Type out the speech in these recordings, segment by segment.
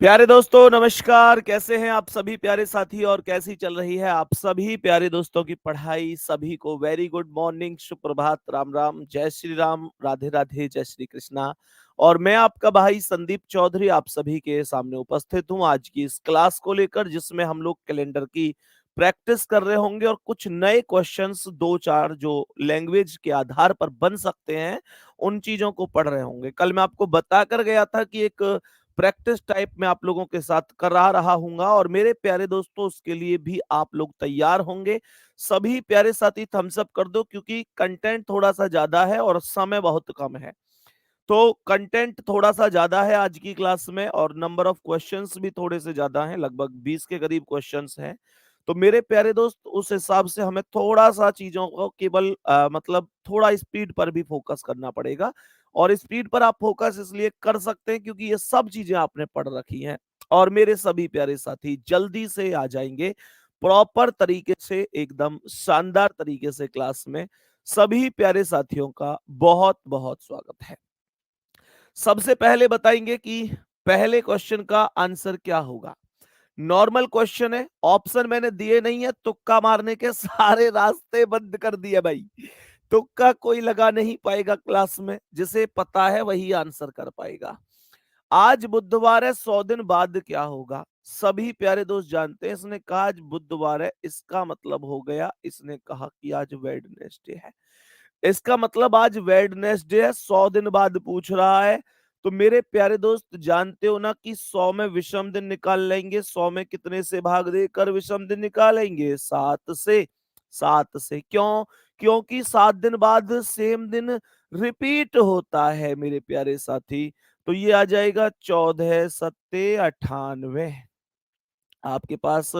प्यारे दोस्तों नमस्कार। कैसे हैं आप सभी प्यारे साथी और कैसी चल रही है आप सभी प्यारे दोस्तों की पढ़ाई। सभी को वेरी गुड मॉर्निंग, सुप्रभात, राम राम, जय श्री राम, राधे राधे, जय श्री कृष्णा। और मैं आपका भाई संदीप चौधरी आप सभी के सामने उपस्थित हूं आज की इस क्लास को लेकर, जिसमें हम लोग कैलेंडर की प्रैक्टिस कर रहे होंगे और कुछ नए क्वेश्चंस दो चार जो लैंग्वेज के आधार पर बन सकते हैं उन चीजों को पढ़ रहे होंगे। कल मैं आपको बता कर गया था कि एक प्रैक्टिस टाइप में आप लोगों के साथ करा रहा हूंगा और मेरे प्यारे दोस्तों उसके लिए भी आप लोग तैयार होंगे। सभी प्यारे साथी थम्स अप कर दो, क्योंकि कंटेंट थोड़ा सा ज्यादा है और समय बहुत कम है। तो कंटेंट थोड़ा सा ज्यादा है आज की क्लास में और नंबर ऑफ क्वेश्चंस भी थोड़े से ज्यादा हैं, लगभग 20 के करीब क्वेश्चंस हैं। तो मेरे प्यारे दोस्त उस हिसाब से हमें थोड़ा सा चीजों को केवल मतलब थोड़ा स्पीड पर भी फोकस करना पड़ेगा। और स्पीड पर आप फोकस इसलिए कर सकते हैं क्योंकि ये सब चीजें आपने पढ़ रखी हैं और मेरे सभी प्यारे साथी जल्दी से आ जाएंगे प्रॉपर तरीके से, एकदम शानदार तरीके से क्लास में। सभी प्यारे साथियों का बहुत बहुत स्वागत है। सबसे पहले बताएंगे कि पहले क्वेश्चन का आंसर क्या होगा। नॉर्मल क्वेश्चन है, ऑप्शन मैंने दिए नहीं है, तुक्का मारने के सारे रास्ते बंद कर दिए भाई। तुक्का कोई लगा नहीं पाएगा क्लास में, जिसे पता है वही आंसर कर पाएगा। आज बुधवार है, 100 दिन बाद क्या होगा। सभी प्यारे दोस्त जानते हैं, इसने कहा आज बुधवार है, इसका मतलब हो गया इसने कहा कि आज वेडनेसडे है। इसका मतलब आज वेडनेसडे है, 100 दिन बाद पूछ रहा है। तो मेरे प्यारे दोस्त जानते हो ना कि 100 में विषम दिन निकाल लेंगे। 100 में कितने से भाग देकर विषम दिन निकालेंगे? 7 से। 7 से क्यों? क्योंकि 7 दिन बाद सेम दिन रिपीट होता है मेरे प्यारे साथी। तो ये आ जाएगा 14 सत्ते 98। आपके पास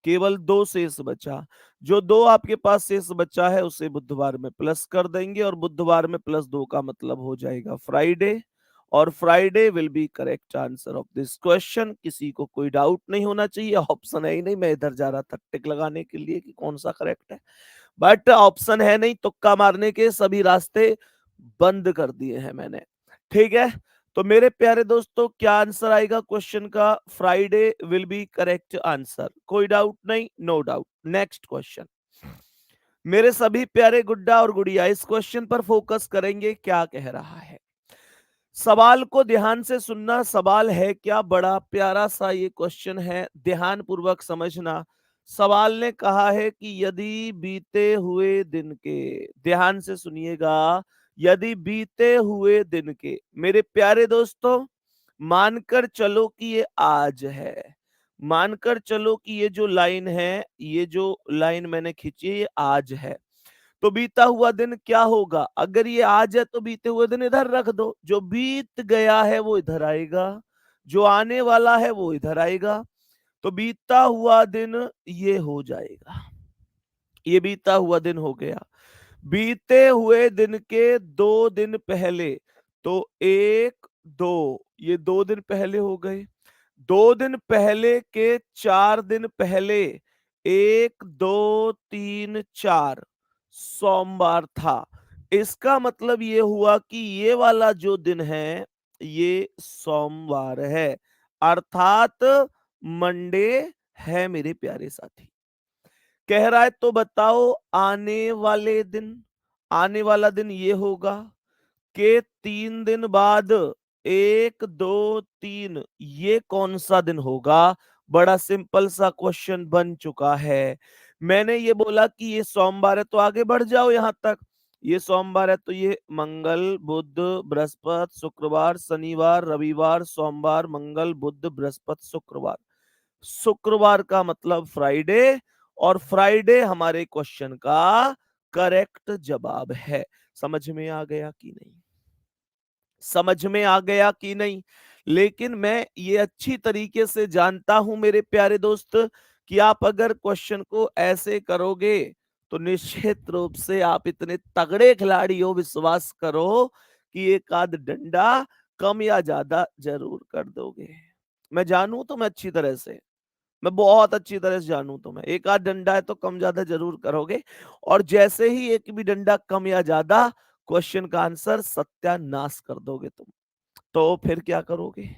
केवल दो शेष बचा। जो दो आपके पास शेष बचा है उसे बुधवार में प्लस कर देंगे और बुधवार में +2 का मतलब हो जाएगा फ्राइडे। और Friday will be correct answer of this question. किसी को कोई डाउट नहीं होना चाहिए, ऑप्शन है ही नहीं। मैं इधर जा रहा था टिक लगाने के लिए कि कौन सा करेक्ट है, बट ऑप्शन है नहीं, तुक्का मारने के सभी रास्ते बंद कर दिए हैं मैंने। ठीक है, तो मेरे प्यारे दोस्तों क्या आंसर आएगा क्वेश्चन का? Friday will be correct answer, कोई डाउट नहीं, नो डाउट। Next question. मेरे सभी प्यारे गुड्डा और गुड़िया इस क्वेश्चन पर फोकस करेंगे। क्या कह रहा है? सवाल को ध्यान से सुनना। सवाल है क्या, बड़ा प्यारा सा ये क्वेश्चन है, ध्यान पूर्वक समझना। सवाल ने कहा है कि यदि बीते हुए दिन के, ध्यान से सुनिएगा, यदि बीते हुए दिन के, मेरे प्यारे दोस्तों मानकर चलो कि ये आज है, मानकर चलो कि ये जो लाइन है, ये जो लाइन मैंने खींची है ये आज है। तो बीता हुआ दिन क्या होगा? अगर ये आज है तो बीते हुए दिन इधर रख दो, जो बीत गया है वो इधर आएगा, जो आने वाला है वो इधर आएगा। तो बीता हुआ दिन ये हो जाएगा, ये बीता हुआ दिन हो गया। बीते हुए दिन के 2 दिन पहले, तो 1 2, ये 2 दिन पहले हो गए। 2 दिन पहले के 4 दिन पहले, 1 2 3 4 सोमवार था। इसका मतलब ये हुआ कि ये वाला जो दिन है ये सोमवार है, अर्थात मंडे है मेरे प्यारे साथी। कह रहा है तो बताओ आने वाले दिन, आने वाला दिन ये होगा कि 3 दिन बाद, 1 2 3, ये कौन सा दिन होगा? बड़ा सिंपल सा क्वेश्चन बन चुका है। मैंने ये बोला कि ये सोमवार है तो आगे बढ़ जाओ यहां तक। ये सोमवार है तो ये मंगल बुध बृहस्पति शुक्रवार शनिवार रविवार, सोमवार मंगल बुध बृहस्पति शुक्रवार। शुक्रवार का मतलब फ्राइडे, और फ्राइडे हमारे क्वेश्चन का करेक्ट जवाब है। समझ में आ गया कि नहीं? समझ में आ गया कि नहीं? लेकिन मैं ये अच्छी तरीके से जानता हूं मेरे प्यारे दोस्त कि आप अगर क्वेश्चन को ऐसे करोगे तो निश्चित रूप से आप इतने तगड़े खिलाड़ी हो, विश्वास करो कि एक आध डंडा कम या ज्यादा जरूर कर दोगे। मैं जानू तो मैं अच्छी तरह से, मैं बहुत अच्छी तरह से जानू तो मैं, एक आध डंडा है तो कम ज्यादा जरूर करोगे। और जैसे ही एक भी डंडा कम या ज्यादा, क्वेश्चन का आंसर सत्यानाश कर दोगे तुम। तो फिर क्या करोगे?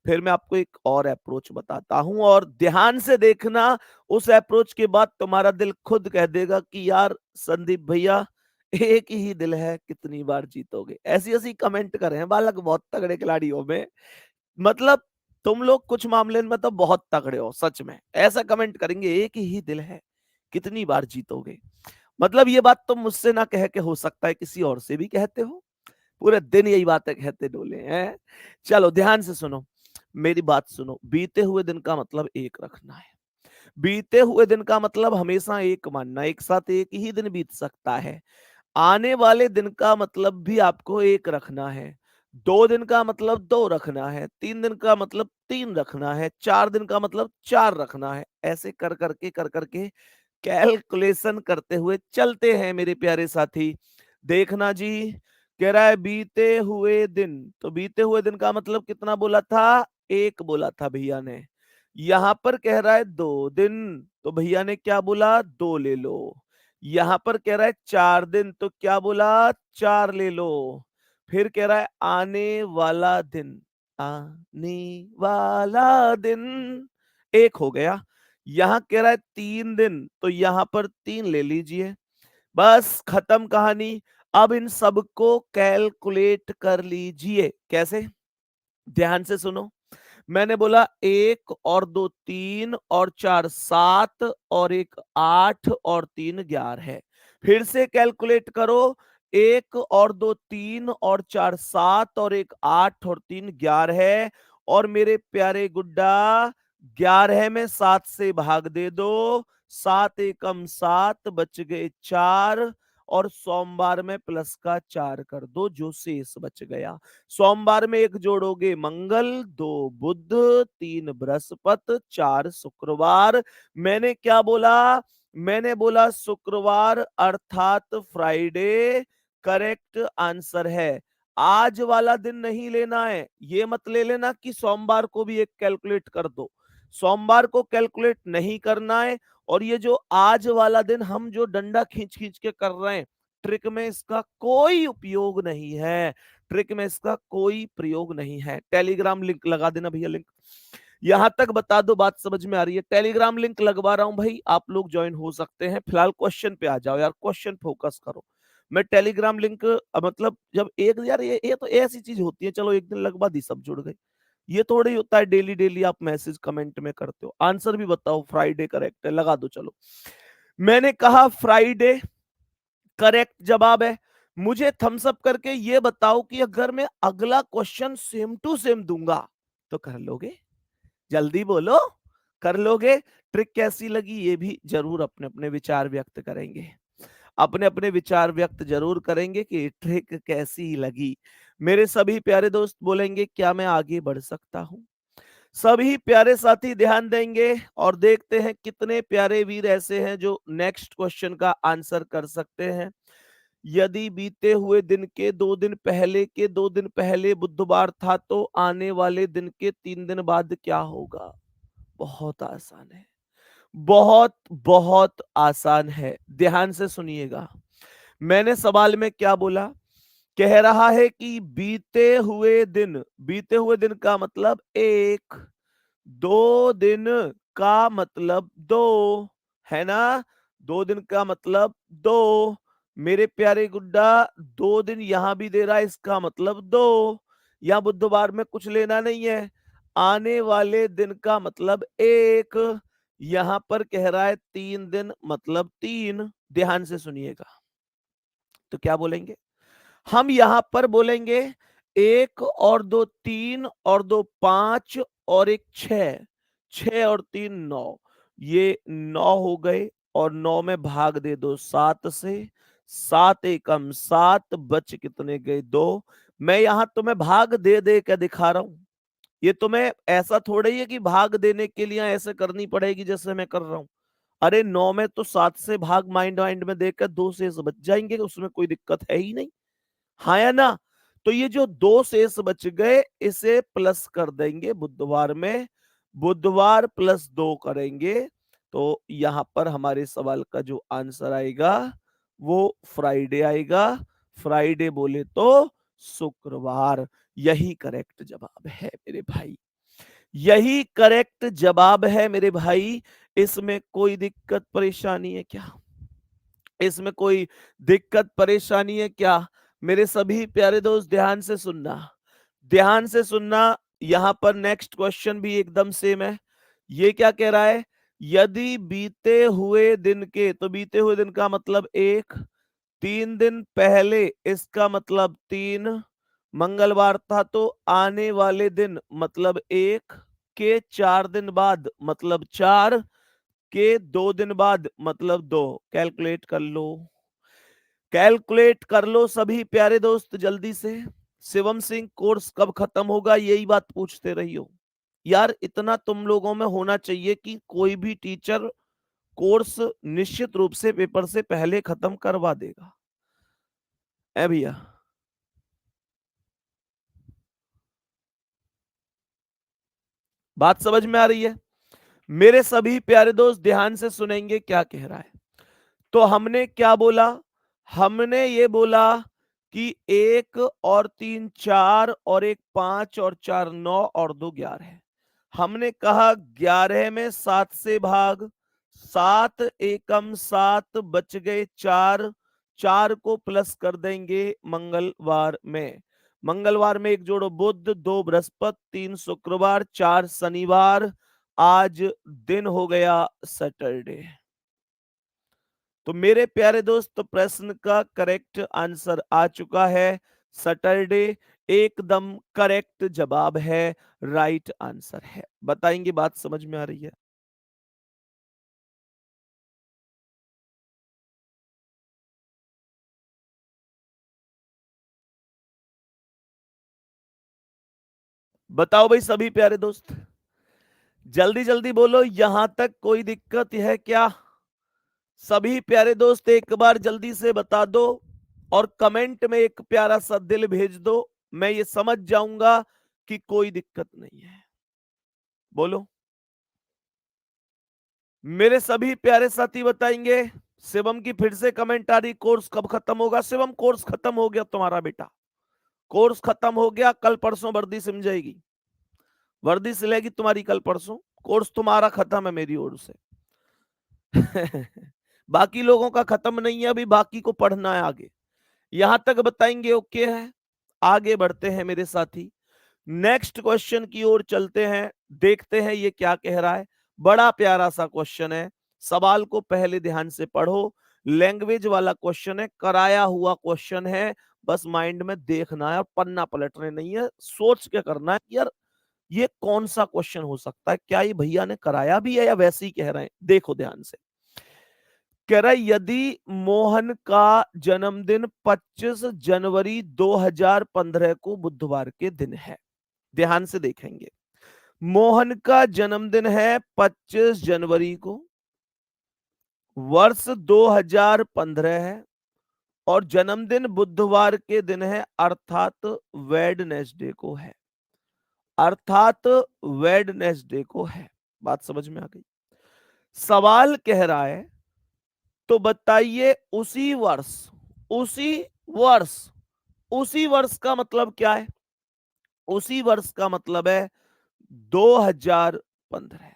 फिर मैं आपको एक और अप्रोच बताता हूँ और ध्यान से देखना। उस अप्रोच के बाद तुम्हारा दिल खुद कह देगा कि यार संदीप भैया, एक ही दिल है, कितनी बार जीतोगे। ऐसी ऐसी कमेंट करे हैं बालक बहुत तगड़े खिलाड़ियों में। मतलब तुम लोग कुछ मामले में तो बहुत तगड़े हो सच में। ऐसा कमेंट करेंगे, एक ही दिल है, कितनी बार जीतोगे। मतलब ये बात तुम मुझसे ना कह के हो सकता है किसी और से भी कहते हो। पूरे दिन यही बातें कहते डोले हैं। चलो ध्यान से सुनो, मेरी बात सुनो। बीते हुए दिन का मतलब एक रखना है। बीते हुए दिन का मतलब हमेशा एक मानना। एक साथ एक ही दिन बीत सकता है। आने वाले दिन का मतलब भी आपको एक रखना है। 2 दिन का मतलब 2 रखना है। 3 दिन का मतलब 3 रखना है। 4 दिन का मतलब 4 रखना है। ऐसे कर करके कैलकुलेशन करते हुए चलते हैं मेरे प्यारे साथी। देखना जी, कह रहा है बीते हुए दिन, तो बीते हुए दिन का मतलब कितना बोला था? 1 बोला था भैया ने। यहां पर कह रहा है 2 दिन, तो भैया ने क्या बोला? 2 ले लो। यहां पर कह रहा है 4 दिन, तो क्या बोला? 4 ले लो। फिर कह रहा है आने वाला दिन, आने वाला दिन 1 हो गया। यहां कह रहा है 3 दिन, तो यहां पर 3 ले लीजिए। बस खत्म कहानी। अब इन सबको कैलकुलेट कर लीजिए। कैसे? ध्यान से सुनो। मैंने बोला 1 और 2 3 और 4 7 और 1 8 और 3 11 है। फिर से कैलकुलेट करो। 1 और 2 3 और 4 7 और 1 8 और 3 11 है। और मेरे प्यारे गुड्डा, 11 में 7 से भाग दे दो। 7 एकम 7, बच गए 4। और सोमवार में प्लस का 4 कर दो, जो शेष बच गया। सोमवार में 1 जोड़ोगे मंगल, 2 बुध, 3 बृहस्पति, 4 शुक्रवार। मैंने क्या बोला? मैंने बोला शुक्रवार अर्थात फ्राइडे करेक्ट आंसर है। आज वाला दिन नहीं लेना है। ये मत ले लेना कि सोमवार को भी एक कैलकुलेट कर दो। सोमवार को कैलकुलेट नहीं करना है। और ये जो आज वाला दिन हम जो डंडा खींच खींच के कर रहे हैं, ट्रिक में इसका कोई उपयोग नहीं है। ट्रिक में इसका कोई प्रयोग नहीं है। टेलीग्राम लिंक लगा देना भैया। लिंक यहां तक बता दो, बात समझ में आ रही है? टेलीग्राम लिंक लगवा रहा हूं भाई, आप लोग ज्वाइन हो सकते हैं। फिलहाल क्वेश्चन पे आ जाओ यार, क्वेश्चन फोकस करो। मैं टेलीग्राम लिंक मतलब जब एक यार ये तो ऐसी चीज होती है, चलो एक दिन लगवा दी सब जुड़ गए। ये थोड़ा ही होता है डेली डेली आप मैसेज कमेंट में करते हो। आंसर भी बताओ, फ्राइडे करेक्ट है, लगा दो। चलो, मैंने कहा फ्राइडे करेक्ट जवाब है। मुझे थम्स अप करके ये बताओ कि अगर मैं अगला क्वेश्चन सेम टू सेम दूंगा तो कर लोगे? जल्दी बोलो, कर लोगे? ट्रिक कैसी लगी ये भी जरूर अपने अपने विचार व्यक्त करेंगे। अपने अपने विचार व्यक्त जरूर करेंगे कि ट्रिक कैसी लगी। मेरे सभी प्यारे दोस्त बोलेंगे क्या मैं आगे बढ़ सकता हूं? सभी प्यारे साथी ध्यान देंगे और देखते हैं कितने प्यारे वीर ऐसे हैं जो नेक्स्ट क्वेश्चन का आंसर कर सकते हैं। यदि बीते हुए दिन के 2 दिन पहले के 2 दिन पहले बुधवार था, तो आने वाले दिन के 3 दिन बाद क्या होगा? बहुत आसान है। बहुत बहुत आसान है। ध्यान से सुनिएगा। मैंने सवाल में क्या बोला? कह रहा है कि बीते हुए दिन का मतलब 1, 2 दिन का मतलब 2, है ना? 2 दिन का मतलब 2। मेरे प्यारे गुड्डा, 2 दिन यहां भी दे रहा है, इसका मतलब 2। यहां बुधवार में कुछ लेना नहीं है। आने वाले दिन का मतलब 1। यहां पर कह रहा है 3 दिन मतलब 3। ध्यान से सुनिएगा। तो क्या बोलेंगे हम? यहां पर बोलेंगे 1 और 2 3 और 2 5 और 1 6। 6 और 3 9। ये 9 हो गए। और 9 में भाग दे दो 7 से। 7 एकम 7, बच कितने गए? 2। मैं यहां तुम्हें भाग दे दे के दिखा रहा हूं। ये तुम्हें ऐसा थोड़ा ही है कि भाग देने के लिए ऐसे करनी पड़ेगी जैसे मैं कर रहा हूं। अरे 9 में तो 7 से भाग माइंड माइंड में देकर 2 से बच जाएंगे, उसमें कोई दिक्कत है ही नहीं। हाँ या ना? तो ये जो 2 शेष बच गए, इसे प्लस कर देंगे बुधवार में। बुधवार प्लस 2 करेंगे तो यहां पर हमारे सवाल का जो आंसर आएगा वो फ्राइडे आएगा। फ्राइडे बोले तो शुक्रवार। यही करेक्ट जवाब है मेरे भाई। यही करेक्ट जवाब है मेरे भाई। इसमें कोई दिक्कत परेशानी है क्या? इसमें कोई दिक्कत परेशानी है क्या? मेरे सभी प्यारे दोस्त ध्यान से सुनना, ध्यान से सुनना। यहां पर नेक्स्ट क्वेश्चन भी एकदम सेम है। ये क्या कह रहा है? यदि बीते हुए दिन के, तो बीते हुए दिन का मतलब एक, 3 दिन पहले इसका मतलब 3, मंगलवार था तो आने वाले दिन मतलब 1, के 4 दिन बाद मतलब 4, के 2 दिन बाद मतलब 2। कैलकुलेट कर लो, कैलकुलेट कर लो सभी प्यारे दोस्त जल्दी से। शिवम सिंह कोर्स कब खत्म होगा, यही बात पूछते रही हो यार। इतना तुम लोगों में होना चाहिए कि कोई भी टीचर कोर्स निश्चित रूप से पेपर से पहले खत्म करवा देगा। है भैया? बात समझ में आ रही है? मेरे सभी प्यारे दोस्त ध्यान से सुनेंगे क्या कह रहा है। तो हमने क्या बोला? हमने ये बोला कि 1 और 3 4 और 1 5 और 4 9 और 2 11 है। हमने कहा 11 में 7 से भाग, 7 एकम 7 बच गए 4, 4 को प्लस कर देंगे मंगलवार में। मंगलवार में एक जोड़ो बुध, 2 बृहस्पति, 3 शुक्रवार, 4 शनिवार, आज दिन हो गया सैटरडे। तो मेरे प्यारे दोस्त प्रश्न का करेक्ट आंसर आ चुका है, सैटरडे एकदम करेक्ट जवाब है, राइट आंसर है। बताएंगे बात समझ में आ रही है? बताओ भाई सभी प्यारे दोस्त, जल्दी जल्दी बोलो, यहां तक कोई दिक्कत है क्या? सभी प्यारे दोस्त एक बार जल्दी से बता दो और कमेंट में एक प्यारा सा दिल भेज दो। मैं ये समझ जाऊंगा कि कोई दिक्कत नहीं है। बोलो मेरे सभी प्यारे साथी, बताएंगे। शिवम की फिर से कमेंट आ रही, कोर्स कब खत्म होगा? शिवम कोर्स खत्म हो गया तुम्हारा बेटा, कोर्स खत्म हो गया। कल परसों वर्दी सिम जाएगी, वर्दी सिलेगी तुम्हारी कल परसों। कोर्स तुम्हारा खत्म है मेरी ओर से। बाकी लोगों का खत्म नहीं है, अभी बाकी को पढ़ना है आगे। यहां तक बताएंगे ओके है। आगे बढ़ते हैं मेरे साथी, नेक्स्ट क्वेश्चन की ओर चलते हैं, देखते हैं ये क्या कह रहा है। बड़ा प्यारा सा क्वेश्चन है, सवाल को पहले ध्यान से पढ़ो। लैंग्वेज वाला क्वेश्चन है, कराया हुआ क्वेश्चन है। बस माइंड में देखना है, पन्ना पलटने नहीं है, सोच के करना है कि यार ये कौन सा क्वेश्चन हो सकता है, क्या ये भैया ने कराया भी है या वैसे ही कह रहे हैं। देखो ध्यान से, कह रहा है यदि मोहन का जन्मदिन 25 जनवरी 2015 को बुधवार के दिन है। ध्यान से देखेंगे, मोहन का जन्मदिन है 25 जनवरी को, वर्ष 2015 है और जन्मदिन बुधवार के दिन है, अर्थात वेडनेसडे को है, अर्थात वेडनेसडे को है। बात समझ में आ गई? सवाल कह रहा है तो बताइए उसी वर्ष, उसी वर्ष, उसी वर्ष का मतलब क्या है? उसी वर्ष का मतलब है 2015।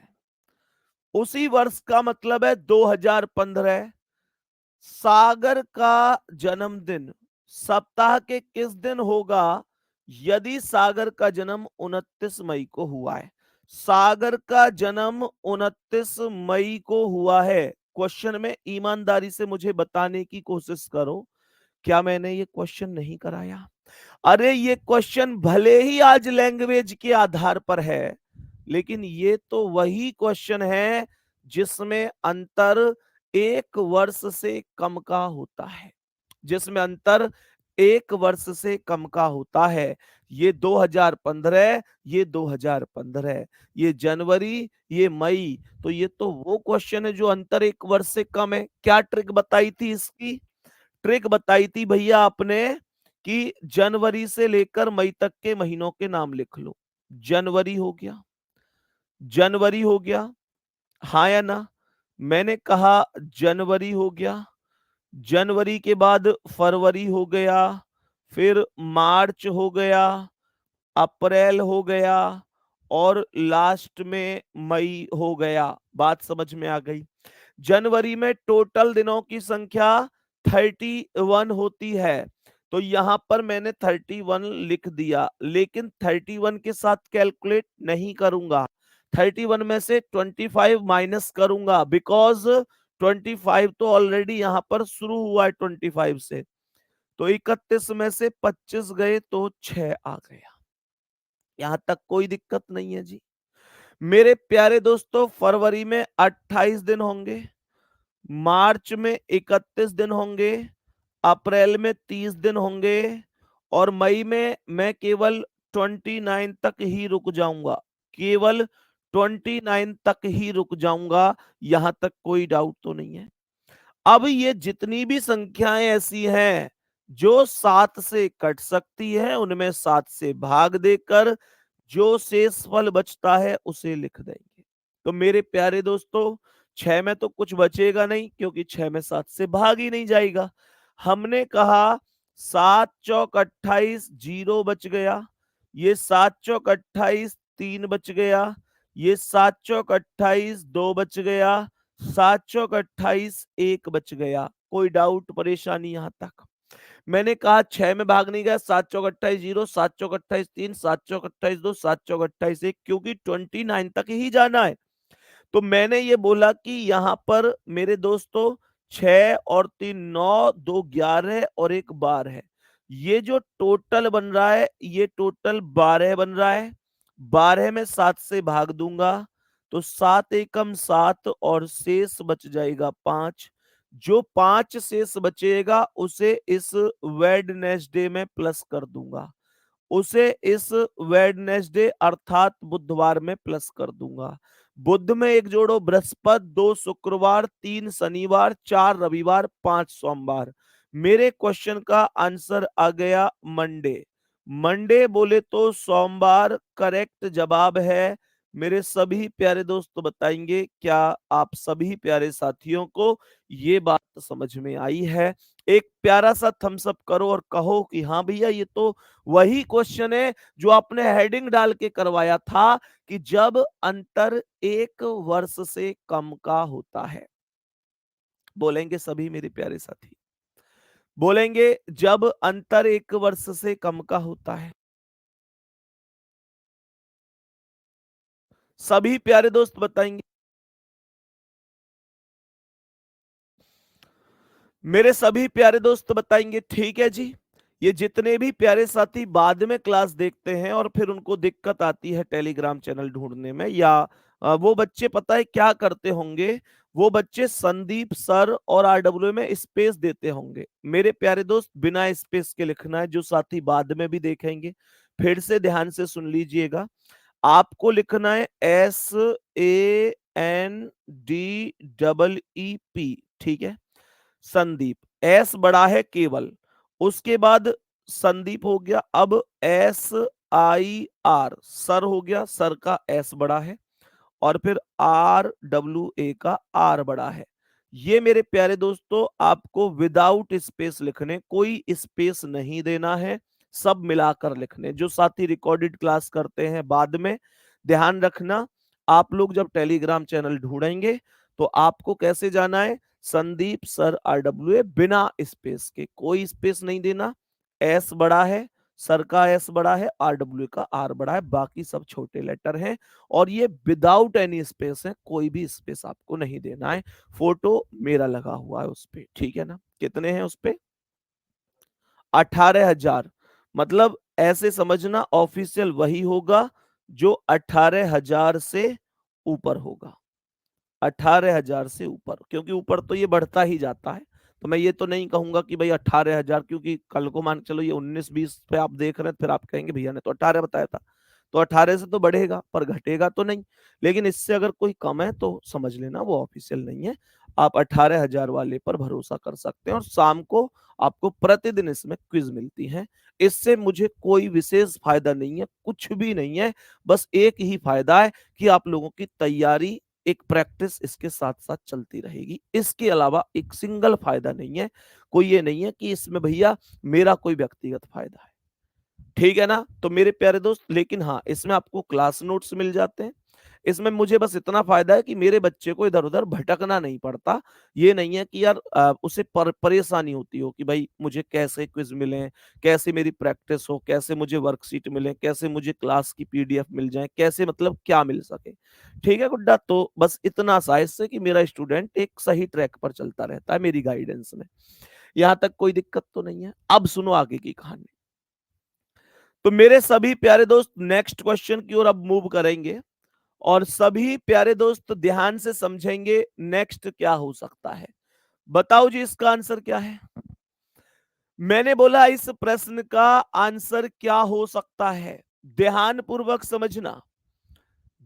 उसी वर्ष का मतलब है 2015। सागर का जन्मदिन सप्ताह के किस दिन होगा? यदि सागर का जन्म 29 मई को हुआ है, सागर का जन्म 29 मई को हुआ है। क्वेश्चन में ईमानदारी से मुझे बताने की कोशिश करो, क्या मैंने ये क्वेश्चन नहीं कराया? अरे ये क्वेश्चन भले ही आज लैंग्वेज के आधार पर है, लेकिन ये तो वही क्वेश्चन है जिसमें अंतर 1 वर्ष से कम का होता है, जिसमें अंतर 1 वर्ष से कम का होता है। ये 2015, ये 2015, ये जनवरी, ये मई। तो ये तो वो क्वेश्चन है जो अंतर 1 वर्ष से कम है। क्या ट्रिक बताई थी इसकी? ट्रिक बताई थी भैया आपने कि जनवरी से लेकर मई तक के महीनों के नाम लिख लो। जनवरी हो गया, जनवरी हो गया, हाँ या ना? मैंने कहा जनवरी हो गया, जनवरी के बाद फरवरी हो गया, फिर मार्च हो गया, अप्रैल हो गया और लास्ट में मई हो गया। बात समझ में आ गई। जनवरी में टोटल दिनों की संख्या 31 होती है, तो यहां पर मैंने 31 लिख दिया, लेकिन 31 के साथ कैलकुलेट नहीं करूंगा। 31 में से 25 माइनस करूंगा, बिकॉज 25 तो ऑलरेडी यहां पर शुरू हुआ है 25 से। तो 31 में से 25 गए तो 6 आ गया। यहां तक कोई दिक्कत नहीं है जी। मेरे प्यारे दोस्तों, फरवरी में 28 दिन होंगे, मार्च में 31 दिन होंगे, अप्रैल में 30 दिन होंगे, और मई में मैं केवल 29 तक ही रुक जाऊंगा। केवल 29 तक ही रुक जाऊंगा। यहां तक कोई डाउट तो नहीं है। अब ये जितनी भी संख्याएं ऐसी हैं जो 7 से कट सकती है, उनमें 7 से भाग देकर जो शेष फल बचता है उसे लिख देंगे। तो मेरे प्यारे दोस्तों, 6 में तो कुछ बचेगा नहीं, क्योंकि 6 में 7 से भाग ही नहीं जाएगा। हमने कहा 7 चौक 28, 0 बच गया। ये 7 चौक 28, 3 बच गया। ये 7 चौक 28, 2 बच गया। 7 चौक 28, 1 बच गया। कोई डाउट परेशानी यहां तक? मैंने कहा 6 में भाग नहीं गया। 7 चौक 28, 0, 7 चौक 28, 3, 7 चौक 28, 2, 7 चौक 28, 1, क्योंकि 29 तक ही जाना है। तो मैंने ये बोला कि यहां पर मेरे दोस्तों 6 और 3 9, 2 11 और 1 12 है। ये जो टोटल बन रहा है, ये टोटल 12 बन रहा है। 12 में 7 से भाग दूंगा तो 7 एकम 7 और शेष बच जाएगा 5। जो 5 शेष बचेगा उसे इस वेडनेसडे में प्लस कर दूंगा। उसे इस वेडनेसडे अर्थात बुधवार में प्लस कर दूंगा। बुध में एक जोड़ो बृहस्पति, 2 शुक्रवार, 3 शनिवार, 4 रविवार, 5 सोमवार। मेरे क्वेश्चन का आंसर आ गया मंडे। मंडे बोले तो सोमवार करेक्ट जवाब है। मेरे सभी प्यारे दोस्त बताएंगे, क्या आप सभी प्यारे साथियों को ये बात समझ में आई है? एक प्यारा सा थम्स अप करो और कहो कि हाँ भैया, ये तो वही क्वेश्चन है जो आपने हेडिंग डाल के करवाया था कि जब अंतर 1 वर्ष से कम का होता है। बोलेंगे सभी मेरे प्यारे साथी? बोलेंगे जब अंतर 1 वर्ष से कम का होता है। सभी प्यारे दोस्त बताएंगे। मेरे सभी प्यारे दोस्त बताएंगे। ठीक है जी। ये जितने भी प्यारे साथी बाद में क्लास देखते हैं और फिर उनको दिक्कत आती है टेलीग्राम चैनल ढूंढने में, या वो बच्चे पता है क्या करते होंगे? वो बच्चे संदीप सर और आरडब्ल्यू में स्पेस देते होंगे। मेरे प्यारे दोस्त, बिना स्पेस के लिखना है। जो साथी बाद में भी देखेंगे, फिर से ध्यान से सुन लीजिएगा। आपको लिखना है SANDEEP। ठीक है? संदीप। एस बड़ा है केवल। उसके बाद संदीप हो गया। अब SIR सर हो गया। सर का एस बड़ा है, और फिर RWA का आर बड़ा है। ये मेरे प्यारे दोस्तों आपको विदाउट स्पेस लिखने, कोई स्पेस नहीं देना है, सब मिलाकर लिखने। जो साथी रिकॉर्डेड क्लास करते हैं बाद में, ध्यान रखना, आप लोग जब टेलीग्राम चैनल ढूंढेंगे तो आपको कैसे जाना है? संदीप सर RWA, बिना स्पेस के, कोई स्पेस नहीं देना। एस बड़ा है, सर का एस बड़ा है, RWA का आर बड़ा है, बाकी सब छोटे लेटर हैं। और ये विदाउट एनी स्पेस है, कोई भी स्पेस आपको नहीं देना है। फोटो मेरा लगा हुआ है उस पे, ठीक है ना? कितने हैं उस पे? 18,000। मतलब ऐसे समझना, ऑफिशियल वही होगा जो 18,000 से ऊपर होगा। 18,000 से ऊपर, क्योंकि ऊपर तो ये बढ़ता ही जाता है। तो मैं ये तो नहीं कहूंगा कि भाई 18,000, क्योंकि कल को मान चलो ये 19-20 पे आप देख रहे हैं, फिर आप कहेंगे भैया ने तो 18 बताया था। तो 18 से तो बढ़ेगा, पर घटेगा तो नहीं। लेकिन इससे अगर कोई कम है तो समझ लेना वो ऑफिशियल नहीं है। आप 18,000 वाले पर भरोसा कर सकते हैं। और शाम को आपको प्रतिदिन इसमें क्विज मिलती है। इससे मुझे कोई विशेष फायदा नहीं है, कुछ भी नहीं है। बस एक ही फायदा है कि आप लोगों की तैयारी, एक प्रैक्टिस इसके साथ साथ चलती रहेगी। इसके अलावा एक सिंगल फायदा नहीं है। कोई ये नहीं है कि इसमें भैया मेरा कोई व्यक्तिगत फायदा है। ठीक है ना? तो मेरे प्यारे दोस्त, लेकिन हाँ, इसमें आपको क्लास नोट्स मिल जाते हैं। इसमें मुझे बस इतना फ़ायदा है कि मेरे बच्चे को इधर-उधर भटकना नहीं पड़ता। ये नहीं है कि यार उसे परेशानी होती हो कि भाई मुझे कैसे क्विज़ मिलें, कैसे मेरी प्रैक्टिस हो, कैसे मुझे वर्कशीट मिले, कैसे मुझे क्लास की पीडीएफ मिल जाए, कैसे मतलब क्या मिल सके। ठीक है गुड्डा? तो बस इतना सा है इससे कि मेरा स्टूडेंट एक सही ट्रैक पर चलता रहता है मेरी गाइडेंस में। यहाँ तक कोई दिक्कत तो नहीं है। अब सुनो आगे की कहानी। तो मेरे सभी प्यारे दोस्त नेक्स्ट क्वेश्चन की ओर अब मूव करेंगे और सभी प्यारे दोस्त ध्यान से समझेंगे नेक्स्ट क्या हो सकता है। बताओ जी इसका आंसर क्या है? मैंने बोला इस प्रश्न का आंसर क्या हो सकता है? ध्यान पूर्वक समझना,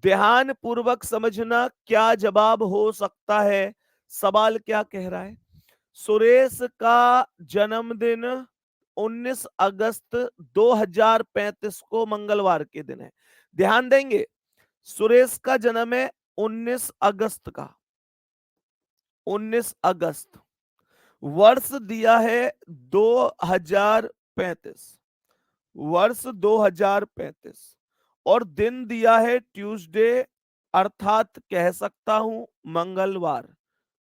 ध्यान पूर्वक समझना क्या जवाब हो सकता है। सवाल क्या कह रहा है? सुरेश का जन्मदिन 19 अगस्त 2035 को मंगलवार के दिन है। ध्यान देंगे, सुरेश का जन्म है 19 अगस्त का, 19 अगस्त। वर्ष दिया है 2035, वर्ष 2035 और दिन दिया है ट्यूसडे, अर्थात कह सकता हूं मंगलवार,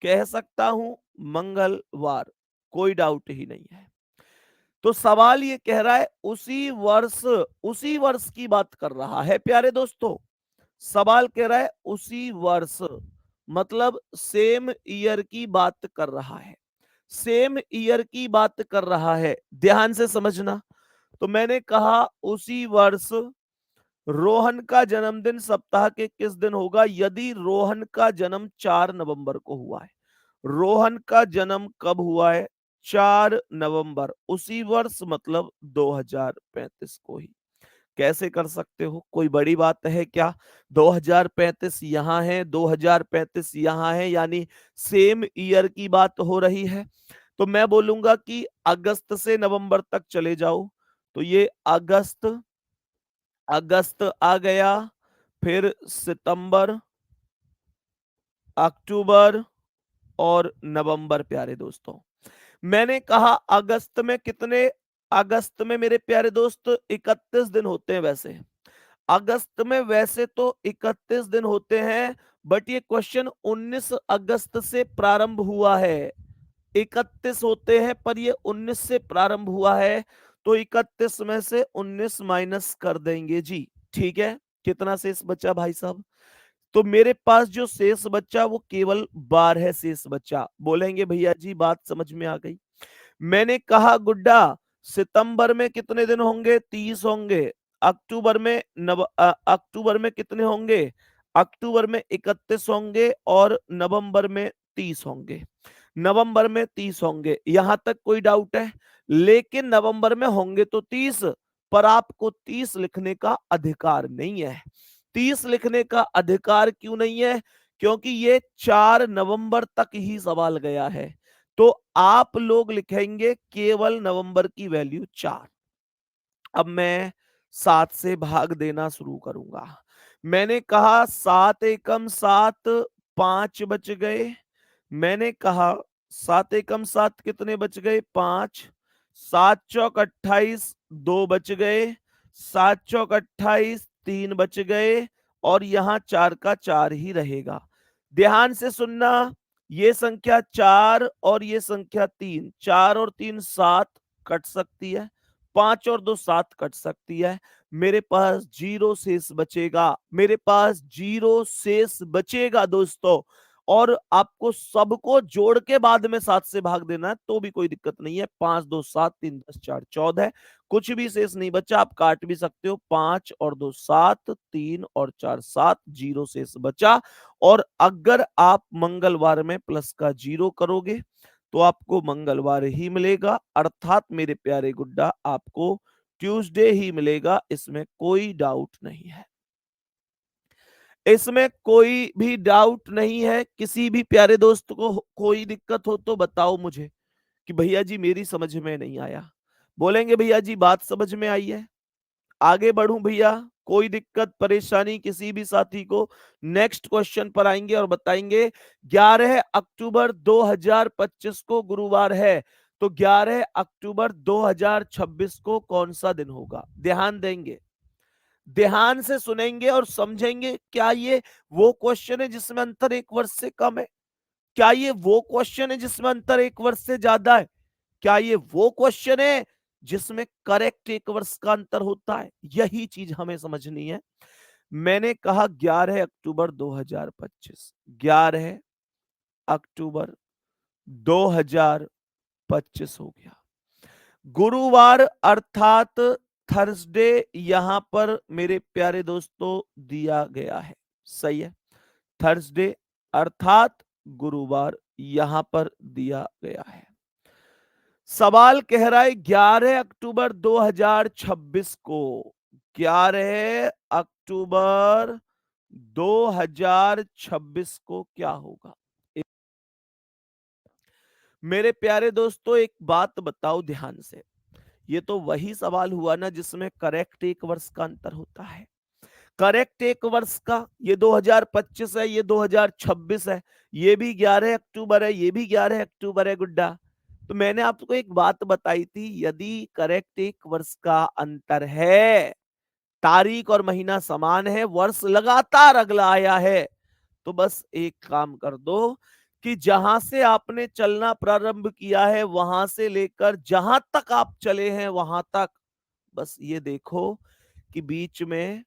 कह सकता हूं मंगलवार, कोई डाउट ही नहीं है। तो सवाल ये कह रहा है उसी वर्ष की बात कर रहा है प्यारे दोस्तों। सवाल कह रहा है उसी वर्ष, मतलब सेम ईयर की बात कर रहा है, सेम ईयर की बात कर रहा है। ध्यान से समझना। तो मैंने कहा उसी वर्ष रोहन का जन्मदिन सप्ताह के किस दिन होगा? यदि रोहन का जन्म 4 नवंबर को हुआ है, रोहन का जन्म कब हुआ है? 4 नवंबर, उसी वर्ष मतलब 2035 को ही। कैसे कर सकते हो? कोई बड़ी बात है क्या? 2035 यहाँ है, 2035 यहाँ है, यानी सेम ईयर की बात हो रही है। तो मैं बोलूंगा कि अगस्त से नवंबर तक चले जाओ। तो ये अगस्त, अगस्त आ गया, फिर सितंबर, अक्टूबर और नवंबर प्यारे दोस्तों। मैंने कहा अगस्त में कितने, अगस्त में मेरे प्यारे दोस्त 31 दिन होते हैं वैसे। अगस्त में वैसे तो 31 दिन होते हैं, बट ये क्वेश्चन 19 अगस्त से प्रारंभ हुआ है। 31 होते हैं पर ये 19 से प्रारंभ हुआ है, तो 31 में से 19 माइनस कर देंगे जी। ठीक है, कितना शेष बचा भाई साहब? तो मेरे पास जो शेष बचा वो केवल 12 शेष बचा। बोलेंगे भैया जी बात समझ में आ गई। मैंने कहा गुड्डा सितंबर में कितने दिन होंगे? 30 होंगे। अक्टूबर में अक्टूबर में कितने होंगे? अक्टूबर में 31 होंगे और नवंबर में 30 होंगे। नवंबर में 30 होंगे, यहां तक कोई डाउट है? लेकिन नवंबर में होंगे तो 30, पर आपको 30 लिखने का अधिकार नहीं है। 30 लिखने का अधिकार क्यों नहीं है? क्योंकि ये 4 नवंबर तक ही सवाल गया है। तो आप लोग लिखेंगे केवल नवंबर की वैल्यू 4। अब मैं 7 से भाग देना शुरू करूंगा। मैंने कहा 7 एकम 7, 5 बच गए। मैंने कहा 7 एकम 7 कितने बच गए? 5। 7 चौक 28, 2 बच गए। 7 चौक 28, 3 बच गए और यहां 4 का 4 ही रहेगा। ध्यान से सुनना, ये संख्या 4 और ये संख्या 3, 4 और 3 7 कट सकती है, 5 और 2 7 कट सकती है। मेरे पास 0 शेष बचेगा, मेरे पास 0 शेष बचेगा दोस्तों। और आपको सबको जोड़ के बाद में 7 से भाग देना है तो भी कोई दिक्कत नहीं है। 5 2 7, 3 10 4 14, कुछ भी शेष नहीं बचा, आप काट भी सकते हो। 5 और 2 7, 3 और 4 7, 0 शेष बचा। और अगर आप मंगलवार में प्लस का 0 करोगे तो आपको मंगलवार ही मिलेगा, अर्थात मेरे प्यारे गुड्डा आपको ट्यूसडे ही मिलेगा, इसमें कोई डाउट नहीं है। इसमें कोई भी डाउट नहीं है। किसी भी प्यारे दोस्त को कोई दिक्कत हो तो बताओ मुझे कि भैया जी मेरी समझ में नहीं आया। बोलेंगे भैया जी बात समझ में आई है, आगे बढ़ूं भैया? कोई दिक्कत परेशानी किसी भी साथी को? नेक्स्ट क्वेश्चन पर आएंगे और बताएंगे। 11 अक्टूबर 2025 को गुरुवार है, तो 11 अक्टूबर 2026 को कौन सा दिन होगा? ध्यान देंगे, ध्यान से सुनेंगे और समझेंगे। क्या ये वो क्वेश्चन है जिसमें अंतर 1 वर्ष से कम है? क्या ये वो क्वेश्चन है जिसमें अंतर 1 वर्ष से ज्यादा है? क्या ये वो क्वेश्चन है जिसमें करेक्ट 1 वर्ष का अंतर होता है? यही चीज हमें समझनी है। मैंने कहा 11 अक्टूबर 2025, 11 अक्टूबर 2025 हो गया। गुरुवार अर्थात थर्सडे यहां पर मेरे प्यारे दोस्तों दिया गया है। सही है, थर्सडे अर्थात गुरुवार यहां पर दिया गया है। सवाल कह रहा है 11 अक्टूबर 2026 को, 11 अक्टूबर 2026 को क्या होगा? मेरे प्यारे दोस्तों एक बात बताओ ध्यान से, ये तो वही सवाल हुआ ना जिसमें करेक्ट 1 वर्ष का अंतर होता है। करेक्ट 1 वर्ष का, ये 2025 है, ये 2026 है, ये भी 11 अक्टूबर है, ये भी 11 अक्टूबर है गुड्डा। तो मैंने आपको एक बात बताई थी, यदि करेक्ट 1 वर्ष का अंतर है, तारीख और महीना समान है, वर्ष लगातार अगला आया है, तो बस एक काम कर दो कि जहां से आपने चलना प्रारंभ किया है वहां से लेकर जहां तक आप चले हैं वहां तक बस ये देखो कि बीच में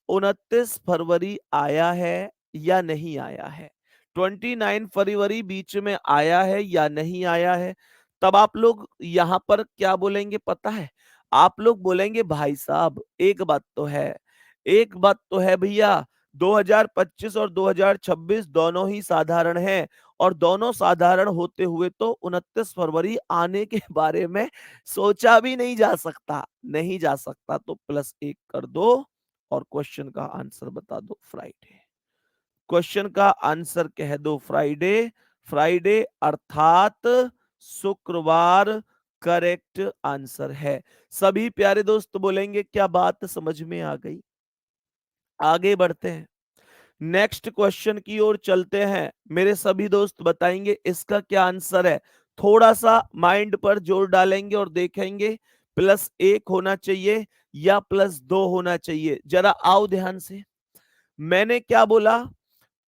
29 फरवरी आया है या नहीं आया है, 29 फरवरी बीच में आया है या नहीं आया है। तब आप लोग यहां पर क्या बोलेंगे पता है? आप लोग बोलेंगे भाई साहब एक बात तो है, एक बात तो है भैया, 2025 और 2026 दोनों ही साधारण हैं, और दोनों साधारण होते हुए तो 29 फरवरी आने के बारे में सोचा भी नहीं जा सकता, नहीं जा सकता। तो +1 कर दो और क्वेश्चन का आंसर बता दो फ्राइडे। क्वेश्चन का आंसर कह दो फ्राइडे, फ्राइडे अर्थात शुक्रवार करेक्ट आंसर है। सभी प्यारे दोस्त बोलेंगे क्या बात समझ में आ गई? आगे बढ़ते हैं, नेक्स्ट क्वेश्चन की ओर चलते हैं। मेरे सभी दोस्त बताएंगे इसका क्या आंसर है। थोड़ा सा माइंड पर जोर डालेंगे और देखेंगे +1 होना चाहिए या +2 होना चाहिए। जरा आओ ध्यान से, मैंने क्या बोला?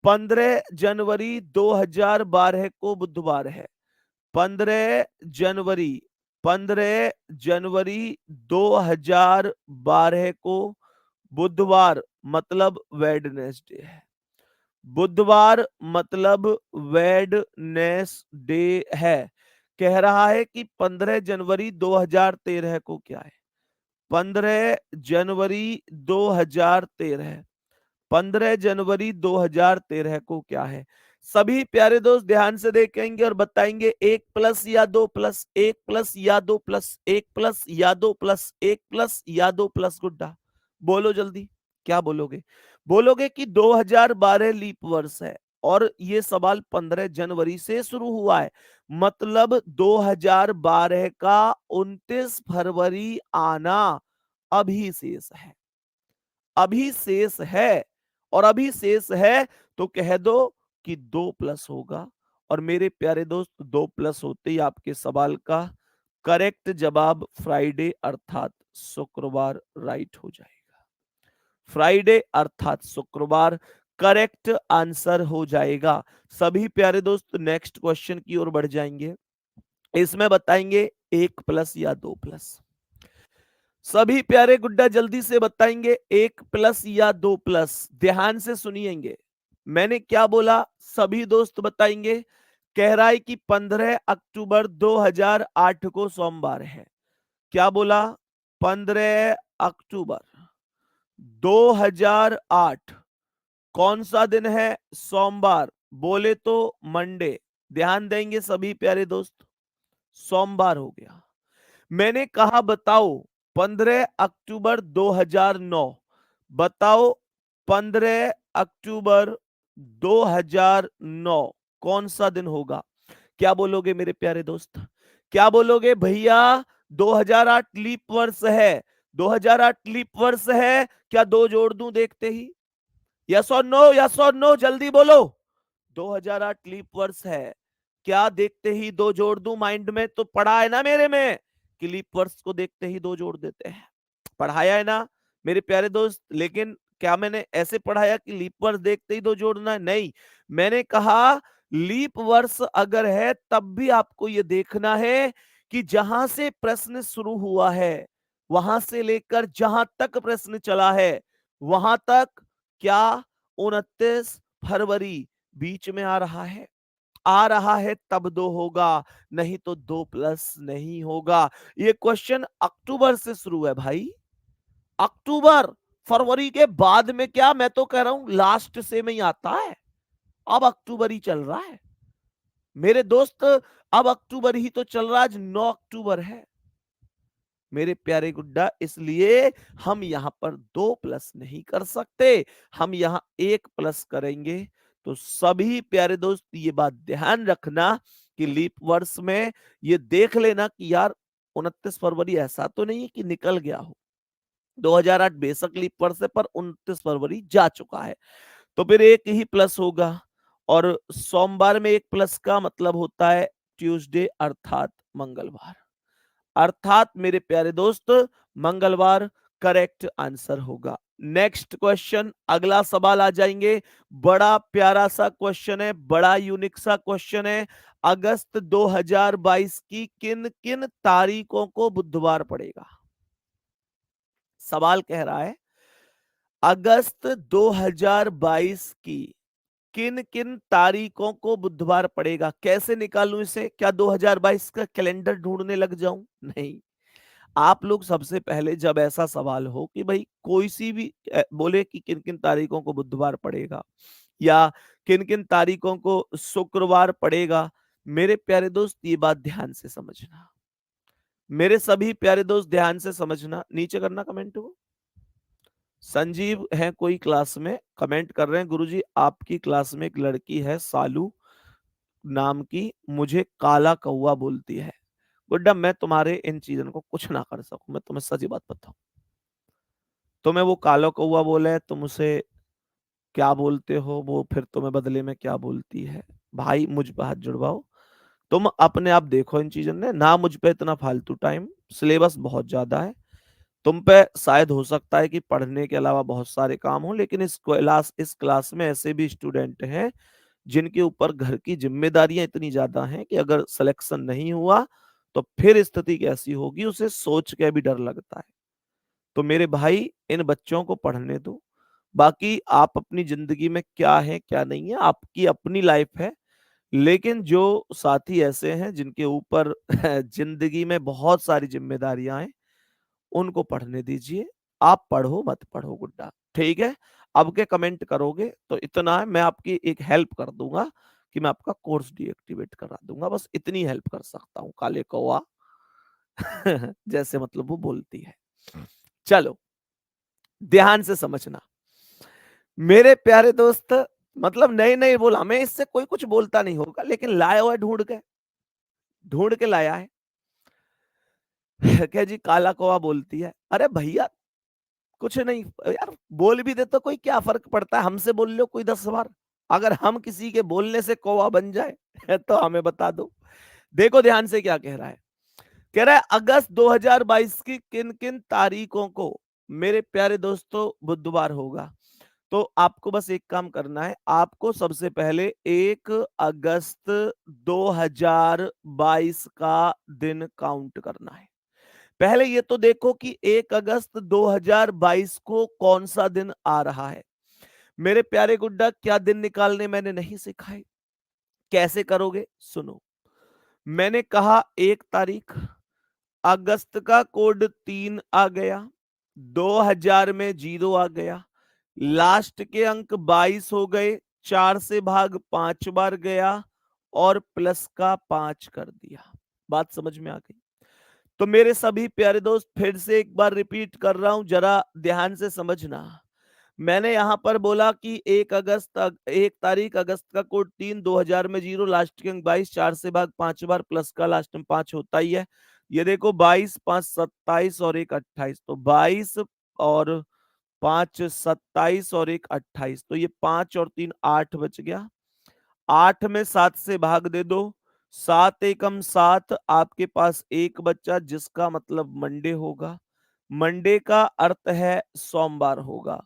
15 जनवरी 2012 को बुधवार है। 15 जनवरी, 15 जनवरी 2012 को बुधवार मतलब वेडनेसडे है। बुधवार मतलब वेडनेसडे है। कह रहा है कि 15 जनवरी 2013 को क्या है? 15 जनवरी 2013, 15 जनवरी 2013 को क्या है? सभी प्यारे दोस्त ध्यान से देखेंगे और बताएंगे 1 प्लस या 2 प्लस, 1 प्लस या 2 प्लस, 1 प्लस या 2 प्लस, 1 प्लस या 2 प्लस। गुड्डा बोलो जल्दी, क्या बोलोगे? बोलोगे कि 2012 लीप वर्ष है और ये सवाल 15 जनवरी से शुरू हुआ है, मतलब 2012 का 29 फरवरी आना अभी शेष है, अभी शेष है। और अभी शेष है तो कह दो कि 2 प्लस होगा। और मेरे प्यारे दोस्त 2 प्लस होते ही आपके सवाल का करेक्ट जवाब फ्राइडे अर्थात शुक्रवार राइट हो जाएगा। फ्राइडे अर्थात शुक्रवार करेक्ट आंसर हो जाएगा। सभी प्यारे दोस्त नेक्स्ट क्वेश्चन की ओर बढ़ जाएंगे। इसमें बताएंगे 1 प्लस या 2 प्लस। सभी प्यारे गुड्डा जल्दी से बताएंगे 1 प्लस या 2 प्लस। ध्यान से सुनिएंगे, मैंने क्या बोला? सभी दोस्त बताएंगे। कह रहा है कि 15 अक्टूबर 2008 को सोमवार है। क्या बोला? 15 अक्टूबर 2008 कौन सा दिन है? सोमवार। बोले तो मंडे। ध्यान देंगे सभी प्यारे दोस्त, सोमवार हो गया। मैंने कहा बताओ 15 अक्टूबर 2009, बताओ 15 अक्टूबर 2009 कौन सा दिन होगा? क्या बोलोगे मेरे प्यारे दोस्त? क्या बोलोगे भैया? 2008 लीप वर्ष है, 2008 लीप वर्ष है। क्या 2 जोड़ दूं देखते ही? यस और नो, यस और नो, जल्दी बोलो। 2008 लीप वर्ष है, क्या देखते ही दो जोड़ दूं माइंड में? तो पढ़ा है ना मेरे में कि लीप वर्ष को देखते ही दो जोड़ देते हैं, पढ़ाया है ना मेरे प्यारे दोस्त। लेकिन क्या मैंने ऐसे पढ़ाया कि लीप वर्ष देखते ही दो जोड़ना है? नहीं, मैंने कहा लीप वर्ष अगर है तब भी आपको यह देखना है कि जहां से प्रश्न शुरू हुआ है वहां से लेकर जहां तक प्रश्न चला है वहां तक क्या 29 फरवरी बीच में आ रहा है? आ रहा है तब दो होगा, नहीं तो 2+ नहीं होगा। ये क्वेश्चन अक्टूबर से शुरू है भाई, अक्टूबर। फरवरी के बाद में क्या, मैं तो कह रहा हूं लास्ट से में ही आता है। अब अक्टूबर ही चल रहा है मेरे दोस्त, अब अक्टूबर ही तो चल रहा है। आज 9 अक्टूबर है मेरे प्यारे गुड्डा, इसलिए हम यहां पर 2+ नहीं कर सकते, हम यहां 1+ करेंगे। तो सभी प्यारे दोस्त ये बात ध्यान रखना कि लीप वर्ष में ये देख लेना कि यार 29 फरवरी ऐसा तो नहीं है कि निकल गया हो। 2008 बेशक लीप वर्ष है पर 29 फरवरी जा चुका है, तो फिर एक ही प्लस होगा। और सोमवार में एक प्लस का मतलब होता है ट्यूसडे अर्थात मंगलवार, अर्थात मेरे प्यारे दोस्त मंगलवार करेक्ट आंसर होगा। नेक्स्ट क्वेश्चन, अगला सवाल आ जाएंगे। बड़ा प्यारा सा क्वेश्चन है, बड़ा यूनिक सा क्वेश्चन है। अगस्त 2022 की किन किन तारीखों को बुधवार पड़ेगा? सवाल कह रहा है अगस्त 2022 की किन किन तारीखों को बुधवार पड़ेगा। कैसे निकालूं इसे? क्या 2022 का कैलेंडर ढूंढने लग जाऊं? नहीं, आप लोग सबसे पहले जब ऐसा सवाल हो कि भाई कोई सी भी बोले कि किन किन तारीखों को बुधवार पड़ेगा या किन किन तारीखों को शुक्रवार पड़ेगा, मेरे प्यारे दोस्त ये बात ध्यान से समझना, मेरे सभी प्यारे दोस्त ध्यान से समझना। नीचे करना कमेंट को। संजीव है कोई क्लास में, कमेंट कर रहे हैं गुरुजी आपकी क्लास में एक लड़की है सालू नाम की, मुझे काला कौवा बोलती है। गुड्डा मैं तुम्हारे इन चीजों को कुछ ना कर सकूं, मैं तुम्हें सच्ची बात बताऊं। तुम्हें वो काला कौवा बोले, तुम उसे क्या बोलते हो, वो फिर तुम्हें बदले में क्या बोलती है? भाई मुझ पे हाथ जुड़वाओ, तुम अपने आप देखो इन चीजों ने ना, मुझ पे इतना फालतू टाइम, सिलेबस बहुत ज्यादा है तुम पे। शायद हो सकता है कि पढ़ने के अलावा बहुत सारे काम हो, लेकिन इस क्लास में ऐसे भी स्टूडेंट हैं जिनके ऊपर घर की जिम्मेदारियां इतनी ज्यादा हैं कि अगर सिलेक्शन नहीं हुआ तो फिर स्थिति कैसी होगी उसे सोच के भी डर लगता है। तो मेरे भाई इन बच्चों को पढ़ने दो, बाकी आप अपनी जिंदगी में क्या है क्या नहीं है आपकी अपनी लाइफ है। लेकिन जो साथी ऐसे हैं जिनके ऊपर जिंदगी में बहुत सारी जिम्मेदारियां हैं, उनको पढ़ने दीजिए। आप पढ़ो मत पढ़ो गुड्डा, ठीक है? अब के कमेंट करोगे तो इतना है, मैं आपकी एक हेल्प कर दूंगा कि मैं आपका कोर्स डीएक्टिवेट करा दूंगा, बस इतनी हेल्प कर सकता हूँ काले कौवा। जैसे मतलब वो बोलती है। चलो ध्यान से समझना मेरे प्यारे दोस्त, मतलब नहीं नहीं बोला, हमें इससे कोई कुछ बोलता नहीं होगा, लेकिन लाया हुआ है, ढूंढ के लाया है। क्या जी काला कौवा बोलती है? अरे भैया कुछ नहीं यार, बोल भी दे तो कोई क्या फर्क पड़ता है, हमसे बोल लो कोई 10 बार, अगर हम किसी के बोलने से कौवा बन जाए तो हमें बता दो। देखो ध्यान से क्या कह रहा है, कह रहा है अगस्त 2022 की किन किन तारीखों को मेरे प्यारे दोस्तों बुधवार होगा। तो आपको बस एक काम करना है, आपको सबसे पहले 1 अगस्त 2022 का दिन काउंट करना है। पहले ये तो देखो कि 1 अगस्त 2022 को कौन सा दिन आ रहा है। मेरे प्यारे गुड्डा क्या दिन निकालने मैंने नहीं सिखाए, कैसे करोगे सुनो। मैंने कहा 1 तारीख, अगस्त का कोड 3 आ गया, 2000 में 0 आ गया, लास्ट के अंक 22 हो गए, 4 से भाग 5 बार गया और प्लस का 5 कर दिया। बात समझ में आ गई? तो मेरे सभी प्यारे दोस्त फिर से एक बार रिपीट कर रहा हूं, जरा ध्यान से समझना। मैंने यहां पर बोला कि 1 तारीख अगस्त का कोड 3, 2000 में 0, लास्ट के अंक 22, 4 से भाग 5 बार, प्लस का लास्ट में 5 होता ही है। ये देखो 22, 5 27 और 1 28, तो 22 और 5 27 और 1 28, तो ये 5 और 3 8 बच गया। 8 में 7 से भाग दे दो, 7 एकम 7, आपके पास एक बच्चा, जिसका मतलब मंडे होगा। मंडे का अर्थ है सोमवार होगा।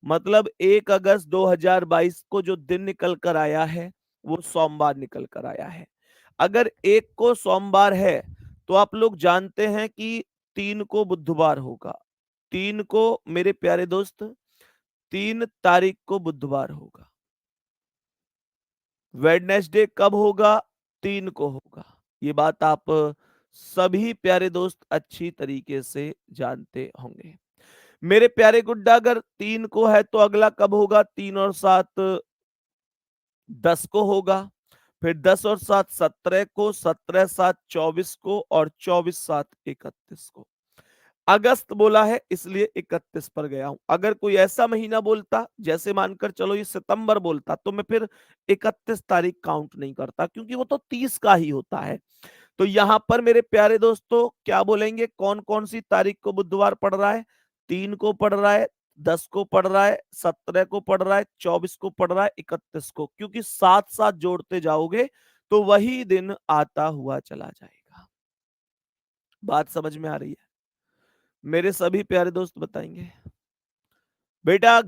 मतलब 1 अगस्त 2022 को जो दिन निकल कर आया है वो सोमवार निकल कर आया है। अगर 1 को सोमवार है तो आप लोग जानते हैं कि 3 को बुधवार होगा। 3 को मेरे प्यारे दोस्त 3 तारीख को बुधवार होगा। वेडनेसडे कब होगा? 3 को होगा। ये बात आप सभी प्यारे दोस्त अच्छी तरीके से जानते होंगे। मेरे प्यारे गुड्डा, अगर 3 को है तो अगला कब होगा? 3 और 7 10 को होगा। फिर 10 और 7 17 को, 17 7 24 को, और 24 7 31 को। अगस्त बोला है इसलिए 31 पर गया हूं। अगर कोई ऐसा महीना बोलता, जैसे मानकर चलो ये सितंबर बोलता, तो मैं फिर 31 तारीख काउंट नहीं करता, क्योंकि वो तो 30 का ही होता है। तो यहां पर मेरे प्यारे दोस्तों क्या बोलेंगे? कौन कौन सी तारीख को बुधवार पड़ रहा है? 3 को पड़ रहा है, 10 को पड़ रहा है, 17 को पड़ रहा है, 24 को पड़ रहा है, 31 को। क्योंकि साथ साथ जोड़ते जाओगे तो वही दिन आता हुआ चला जाएगा। बात समझ में आ रही है? मेरे सभी प्यारे दोस्त बताएंगे। बेटा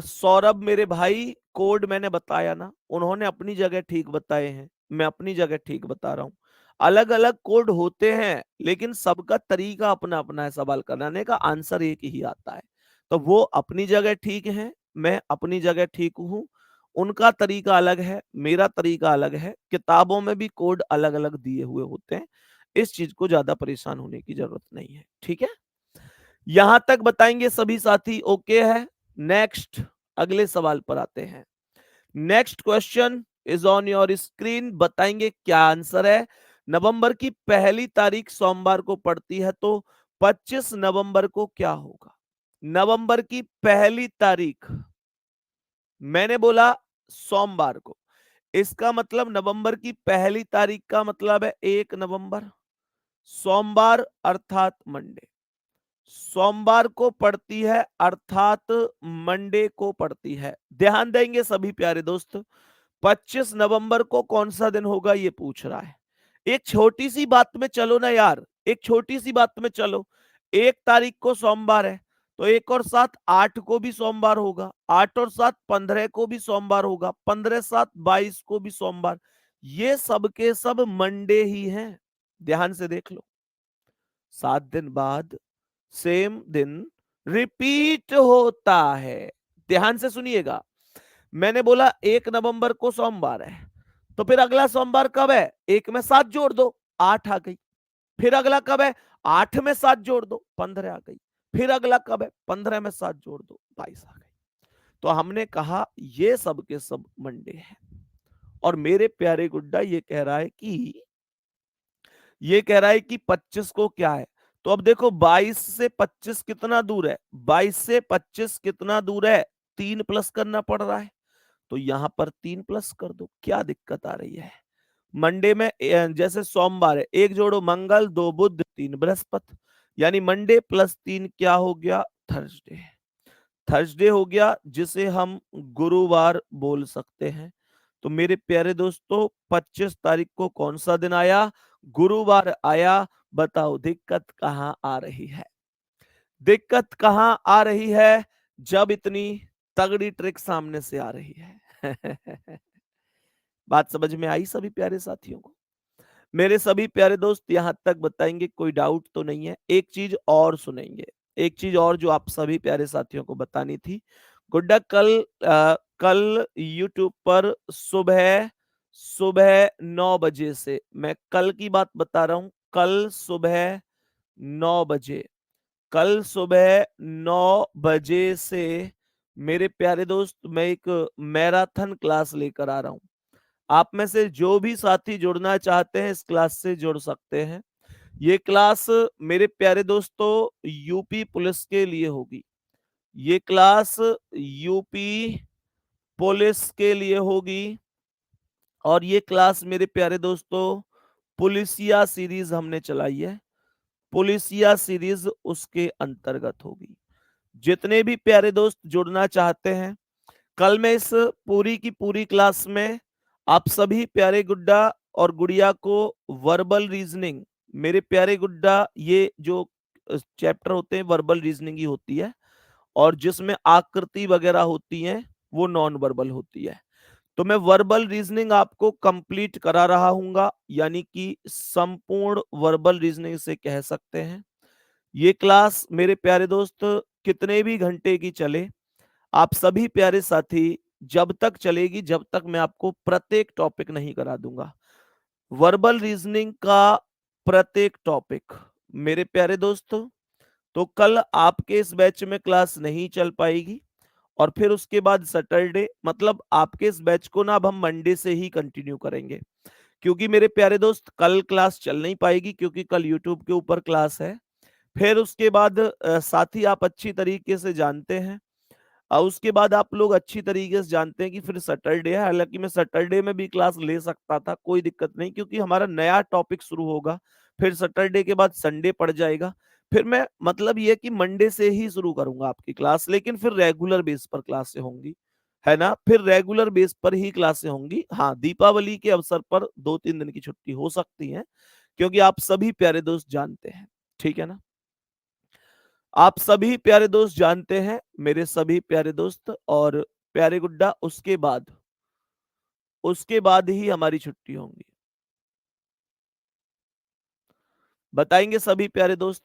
सौरभ मेरे भाई, कोड मैंने बताया ना, उन्होंने अपनी जगह ठीक बताए हैं, मैं अपनी जगह ठीक बता रहा हूं। अलग अलग कोड होते हैं लेकिन सबका तरीका अपना अपना है, सवाल कराने का आंसर एक ही आता है। तो वो अपनी जगह ठीक है, मैं अपनी जगह ठीक हूं। उनका तरीका अलग है, मेरा तरीका अलग है। किताबों में भी कोड अलग अलग दिए हुए होते हैं। इस चीज को ज्यादा परेशान होने की जरूरत नहीं है, ठीक है? यहां तक बताएंगे सभी साथी, ओके है? नेक्स्ट, अगले सवाल पर आते हैं। Next question is on your screen. बताएंगे क्या आंसर है। नवंबर की पहली तारीख सोमवार को पड़ती है, तो 25 नवंबर को क्या होगा? नवंबर की पहली तारीख मैंने बोला सोमवार को, इसका मतलब नवंबर की पहली तारीख का मतलब है 1 नवंबर। सोमवार अर्थात मंडे, सोमवार को पड़ती है अर्थात मंडे को पड़ती है। ध्यान देंगे सभी प्यारे दोस्त। 25 नवंबर को कौन सा दिन होगा ये पूछ रहा है। एक छोटी सी बात में चलो ना यार, एक छोटी सी बात में चलो। 1 तारीख को सोमवार है, तो 1 और 7 8 को भी सोमवार होगा, 8 और 7 15 को भी सोमवार होगा, 15 7 22 को भी सोमवार। ये सब के सब मंडे ही हैं। ध्यान से देख लो, 7 दिन बाद सेम दिन रिपीट होता है। ध्यान से सुनिएगा, मैंने बोला 1 नवंबर को सोमवार है, तो फिर अगला सोमवार कब है? 1 में 7 जोड़ दो, 8 आ गई। फिर अगला कब है? 8 में 7 जोड़ दो, 15 आ गई। फिर अगला कब है? 15 में 7 जोड़ दो, 22 आ गई। तो हमने कहा ये सब के सब मंडे हैं। और मेरे प्यारे गुड्डा ये कह रहा है कि 25 को क्या है? तो अब देखो 22 से 25 कितना दूर है? 22 से 25 कितना दूर है? 3 प्लस करना पड़ रहा है, तो यहां पर 3 प्लस कर दो। क्या दिक्कत आ रही है? मंडे में जैसे सोमवार है, 1 जोड़ो मंगल, 2 बुध, 3 बृहस्पति, यानी मंडे प्लस 3 क्या हो गया? थर्सडे। थर्सडे हो गया, जिसे हम गुरुवार बोल सकते हैं। तो मेरे प्यारे दोस्तों 25 तारीख को कौन सा दिन आया? गुरुवार आया। बताओ दिक्कत कहां आ रही है? दिक्कत कहां आ रही है जब इतनी तगड़ी ट्रिक सामने से आ रही है? बात समझ में आई सभी प्यारे साथियों को? मेरे सभी प्यारे दोस्त यहां तक बताएंगे, कोई डाउट तो नहीं है? एक चीज और सुनेंगे, एक चीज और जो आप सभी प्यारे साथियों को बतानी थी। गुड्डा कल यूट्यूब पर सुबह सुबह 9 बजे से, मैं कल की बात बता रहा हूं, कल सुबह 9 बजे, कल सुबह 9 बजे से मेरे प्यारे दोस्त मैं एक मैराथन क्लास लेकर आ रहा हूं। आप में से जो भी साथी जुड़ना चाहते हैं इस क्लास से जुड़ सकते हैं। ये क्लास मेरे प्यारे दोस्तों यूपी पुलिस के लिए होगी। ये क्लास यूपी पुलिस के लिए होगी। और ये क्लास मेरे प्यारे दोस्तों पुलिसिया सीरीज हमने चलाई है, पुलिसिया सीरीज उसके अंतर्गत होगी। जितने भी प्यारे दोस्त जुड़ना चाहते हैं, कल मैं इस पूरी की पूरी क्लास में आप सभी प्यारे गुड्डा और गुड़िया को वर्बल रीजनिंग। मेरे प्यारे गुड्डा, ये जो चैप्टर होते हैं वर्बल रीजनिंग ही होती है, और जिसमें आकृति वगैरह होती हैं वो नॉन वर्बल होती है। तो मैं वर्बल रीजनिंग आपको कंप्लीट करा रहा हूंगा, यानी कि संपूर्ण वर्बल रीजनिंग से कह सकते हैं। ये क्लास मेरे प्यारे दोस्त कितने भी घंटे की चले, आप सभी प्यारे साथी, जब तक चलेगी जब तक मैं आपको प्रत्येक टॉपिक नहीं करा दूंगा। वर्बल रीजनिंग का प्रत्येक टॉपिक मेरे प्यारे दोस्तों, तो कल आपके इस बैच में क्लास नहीं चल पाएगी, और फिर उसके बाद सैटरडे, मतलब आपके इस बैच को ना अब हम मंडे से ही कंटिन्यू करेंगे। क्योंकि मेरे प्यारे दोस्त कल क्लास चल नहीं पाएगी, क्योंकि कल यूट्यूब के ऊपर क्लास है। फिर उसके बाद साथ ही आप अच्छी तरीके से जानते हैं, उसके बाद आप लोग अच्छी तरीके से जानते हैं कि फिर सैटरडे है। हालांकि मैं सैटरडे में भी क्लास ले सकता था, कोई दिक्कत नहीं, क्योंकि हमारा नया टॉपिक शुरू होगा। फिर सैटरडे के बाद संडे पड़ जाएगा। फिर मैं, मतलब ये कि मंडे से ही शुरू करूंगा आपकी क्लास, लेकिन फिर रेगुलर बेस पर क्लासें होंगी, है ना। फिर रेगुलर बेस पर ही क्लासें होंगी। हाँ, दीपावली के अवसर पर 2-3 दिन की छुट्टी हो सकती है, क्योंकि आप सभी प्यारे दोस्त जानते हैं, ठीक है ना। आप सभी प्यारे दोस्त जानते हैं, मेरे सभी प्यारे दोस्त और प्यारे गुड्डा, उसके बाद ही हमारी छुट्टी होंगी। बताएंगे सभी प्यारे दोस्त।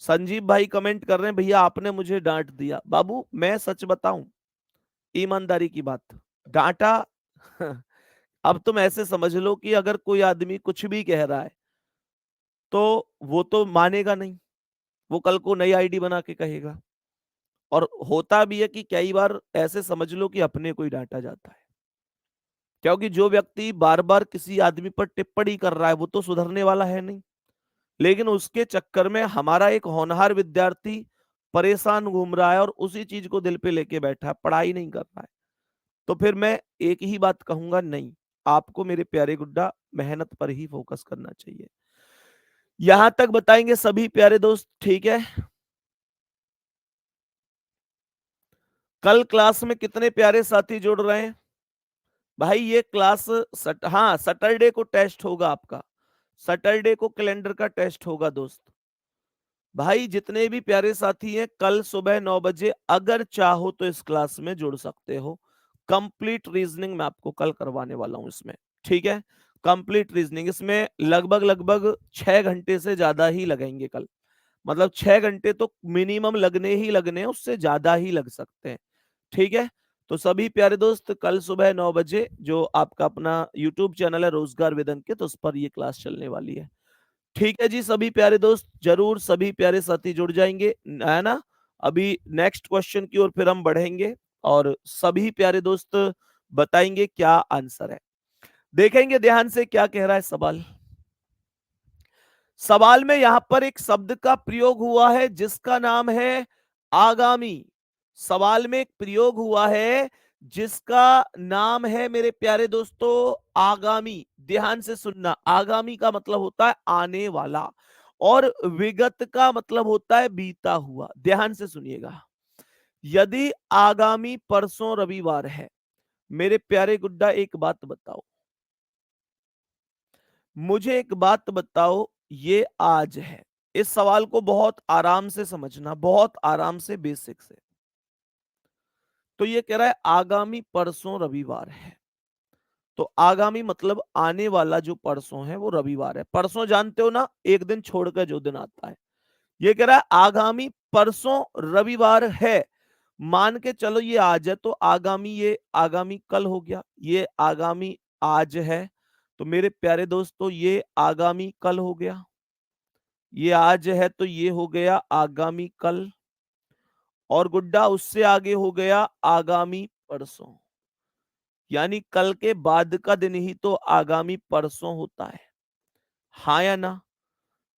संजीव भाई कमेंट कर रहे हैं, भैया आपने मुझे डांट दिया। बाबू मैं सच बताऊं, ईमानदारी की बात, डांटा अब तुम ऐसे समझ लो कि अगर कोई आदमी कुछ भी कह रहा है तो वो तो मानेगा नहीं, वो कल को नई आईडी बना के कहेगा। और होता भी है कि कई बार ऐसे समझ लो कि अपने को ही डांटा जाता है, क्योंकि जो व्यक्ति बार बार किसी आदमी पर टिप्पणी कर रहा है वो तो सुधरने वाला है नहीं। लेकिन उसके चक्कर में हमारा एक होनहार विद्यार्थी परेशान घूम रहा है और उसी चीज को दिल पे लेके बैठा है, पढ़ाई नहीं कर रहा है। तो फिर मैं एक ही बात कहूंगा, नहीं, आपको मेरे प्यारे गुड्डा मेहनत पर ही फोकस करना चाहिए। यहां तक बताएंगे सभी प्यारे दोस्त, ठीक है। कल क्लास में कितने प्यारे साथी जुड़ रहे हैं भाई? ये क्लास हाँ, सैटरडे को टेस्ट होगा आपका, सैटरडे को कैलेंडर का टेस्ट होगा दोस्त। भाई जितने भी प्यारे साथी हैं, कल सुबह 9 बजे अगर चाहो तो इस क्लास में जुड़ सकते हो। कंप्लीट रीजनिंग मैं आपको कल करवाने वाला हूं इसमें, ठीक है। कंप्लीट रीजनिंग इसमें लगभग लगभग 6 घंटे से ज्यादा ही लगेंगे कल, मतलब 6 घंटे तो मिनिमम लगने ही लगने हैं, उससे ज्यादा ही लग सकते हैं, ठीक है। तो सभी प्यारे दोस्त, कल सुबह 9 बजे जो आपका अपना यूट्यूब चैनल है रोजगार वेद अंकित, उस पर ये क्लास चलने वाली है, ठीक है जी। सभी प्यारे दोस्त जरूर सभी प्यारे साथी जुड़ जाएंगे, है ना। अभी नेक्स्ट क्वेश्चन की ओर फिर हम बढ़ेंगे, और सभी प्यारे दोस्त बताएंगे क्या आंसर है। देखेंगे ध्यान से क्या कह रहा है सवाल। सवाल में यहां पर एक शब्द का प्रयोग हुआ है जिसका नाम है आगामी। सवाल में एक प्रयोग हुआ है जिसका नाम है मेरे प्यारे दोस्तों आगामी। ध्यान से सुनना, आगामी का मतलब होता है आने वाला, और विगत का मतलब होता है बीता हुआ। ध्यान से सुनिएगा, यदि आगामी परसों रविवार है, मेरे प्यारे गुड्डा एक बात बताओ, मुझे एक बात बताओ, ये आज है। इस सवाल को बहुत आराम से समझना, बहुत आराम से, बेसिक से। तो ये कह रहा है आगामी परसों रविवार है, तो आगामी मतलब आने वाला जो परसों है वो रविवार है। परसों जानते हो ना, एक दिन छोड़कर जो दिन आता है। ये कह रहा है आगामी परसों रविवार है, मान के चलो ये आज है, तो आगामी, ये आगामी कल हो गया, ये आगामी आज है, तो मेरे प्यारे दोस्तों ये आगामी कल हो गया। ये आज है तो ये हो गया आगामी कल, और गुड्डा उससे आगे हो गया आगामी परसों, यानी कल के बाद का दिन ही तो आगामी परसों होता है, हाँ या ना।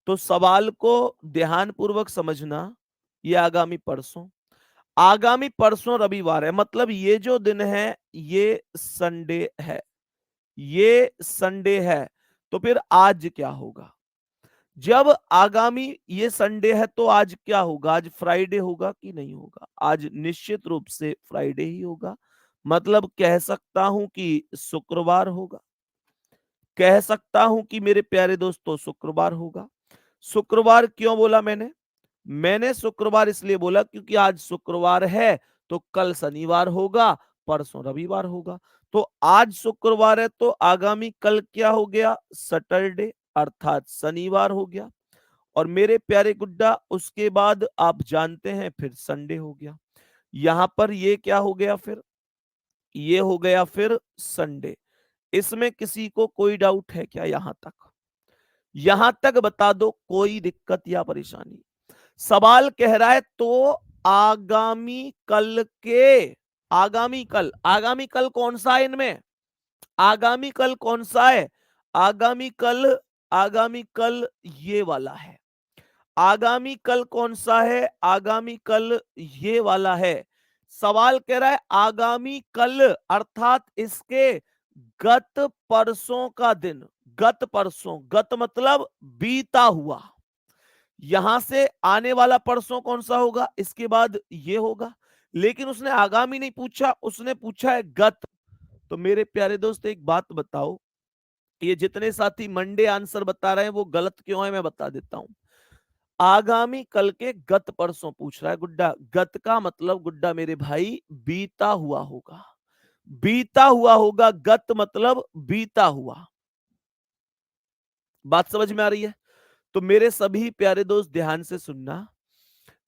तो सवाल को ध्यान पूर्वक समझना, ये आगामी परसों रविवार है, मतलब ये जो दिन है ये संडे है, ये संडे है। तो फिर आज क्या होगा? जब आगामी ये संडे है तो आज क्या होगा? आज फ्राइडे होगा कि नहीं होगा? आज निश्चित रूप से फ्राइडे ही होगा, मतलब कह सकता हूं कि शुक्रवार होगा। कह सकता हूं कि मेरे प्यारे दोस्तों शुक्रवार होगा। शुक्रवार क्यों बोला मैंने? मैंने शुक्रवार इसलिए बोला क्योंकि आज शुक्रवार है, तो कल शनिवार होगा, परसों रविवार होगा। तो आज शुक्रवार है तो आगामी कल क्या हो गया? सैटरडे, अर्थात शनिवार हो गया। और मेरे प्यारे गुड्डा उसके बाद आप जानते हैं फिर संडे हो गया। यहां पर ये क्या हो गया फिर? ये हो गया फिर संडे। इसमें किसी को कोई डाउट है क्या यहां तक? यहां तक बता दो, कोई दिक्कत या परेशानी? सवाल कह रहा है तो आगामी कल के, आगामी कल कौन सा है इनमें? आगामी कल कौन सा है? आगामी कल, आगामी कल ये वाला है। आगामी कल कौन सा है? आगामी कल ये वाला है। सवाल कह रहा है आगामी कल अर्थात इसके गत परसों का दिन। गत परसों, गत मतलब बीता हुआ। यहां से आने वाला परसों कौन सा होगा? इसके बाद ये होगा। लेकिन उसने आगामी नहीं पूछा, उसने पूछा है गत। तो मेरे प्यारे दोस्त एक बात बताओ, ये जितने साथी मंडे आंसर बता रहे हैं वो गलत क्यों है, मैं बता देता हूं। आगामी कल के गत परसों पूछ रहा है गुड्डा। गत का मतलब गुड्डा मेरे भाई बीता हुआ होगा। बीता हुआ होगा, गत मतलब बीता हुआ। बात समझ में आ रही है? तो मेरे सभी प्यारे दोस्त ध्यान से सुनना।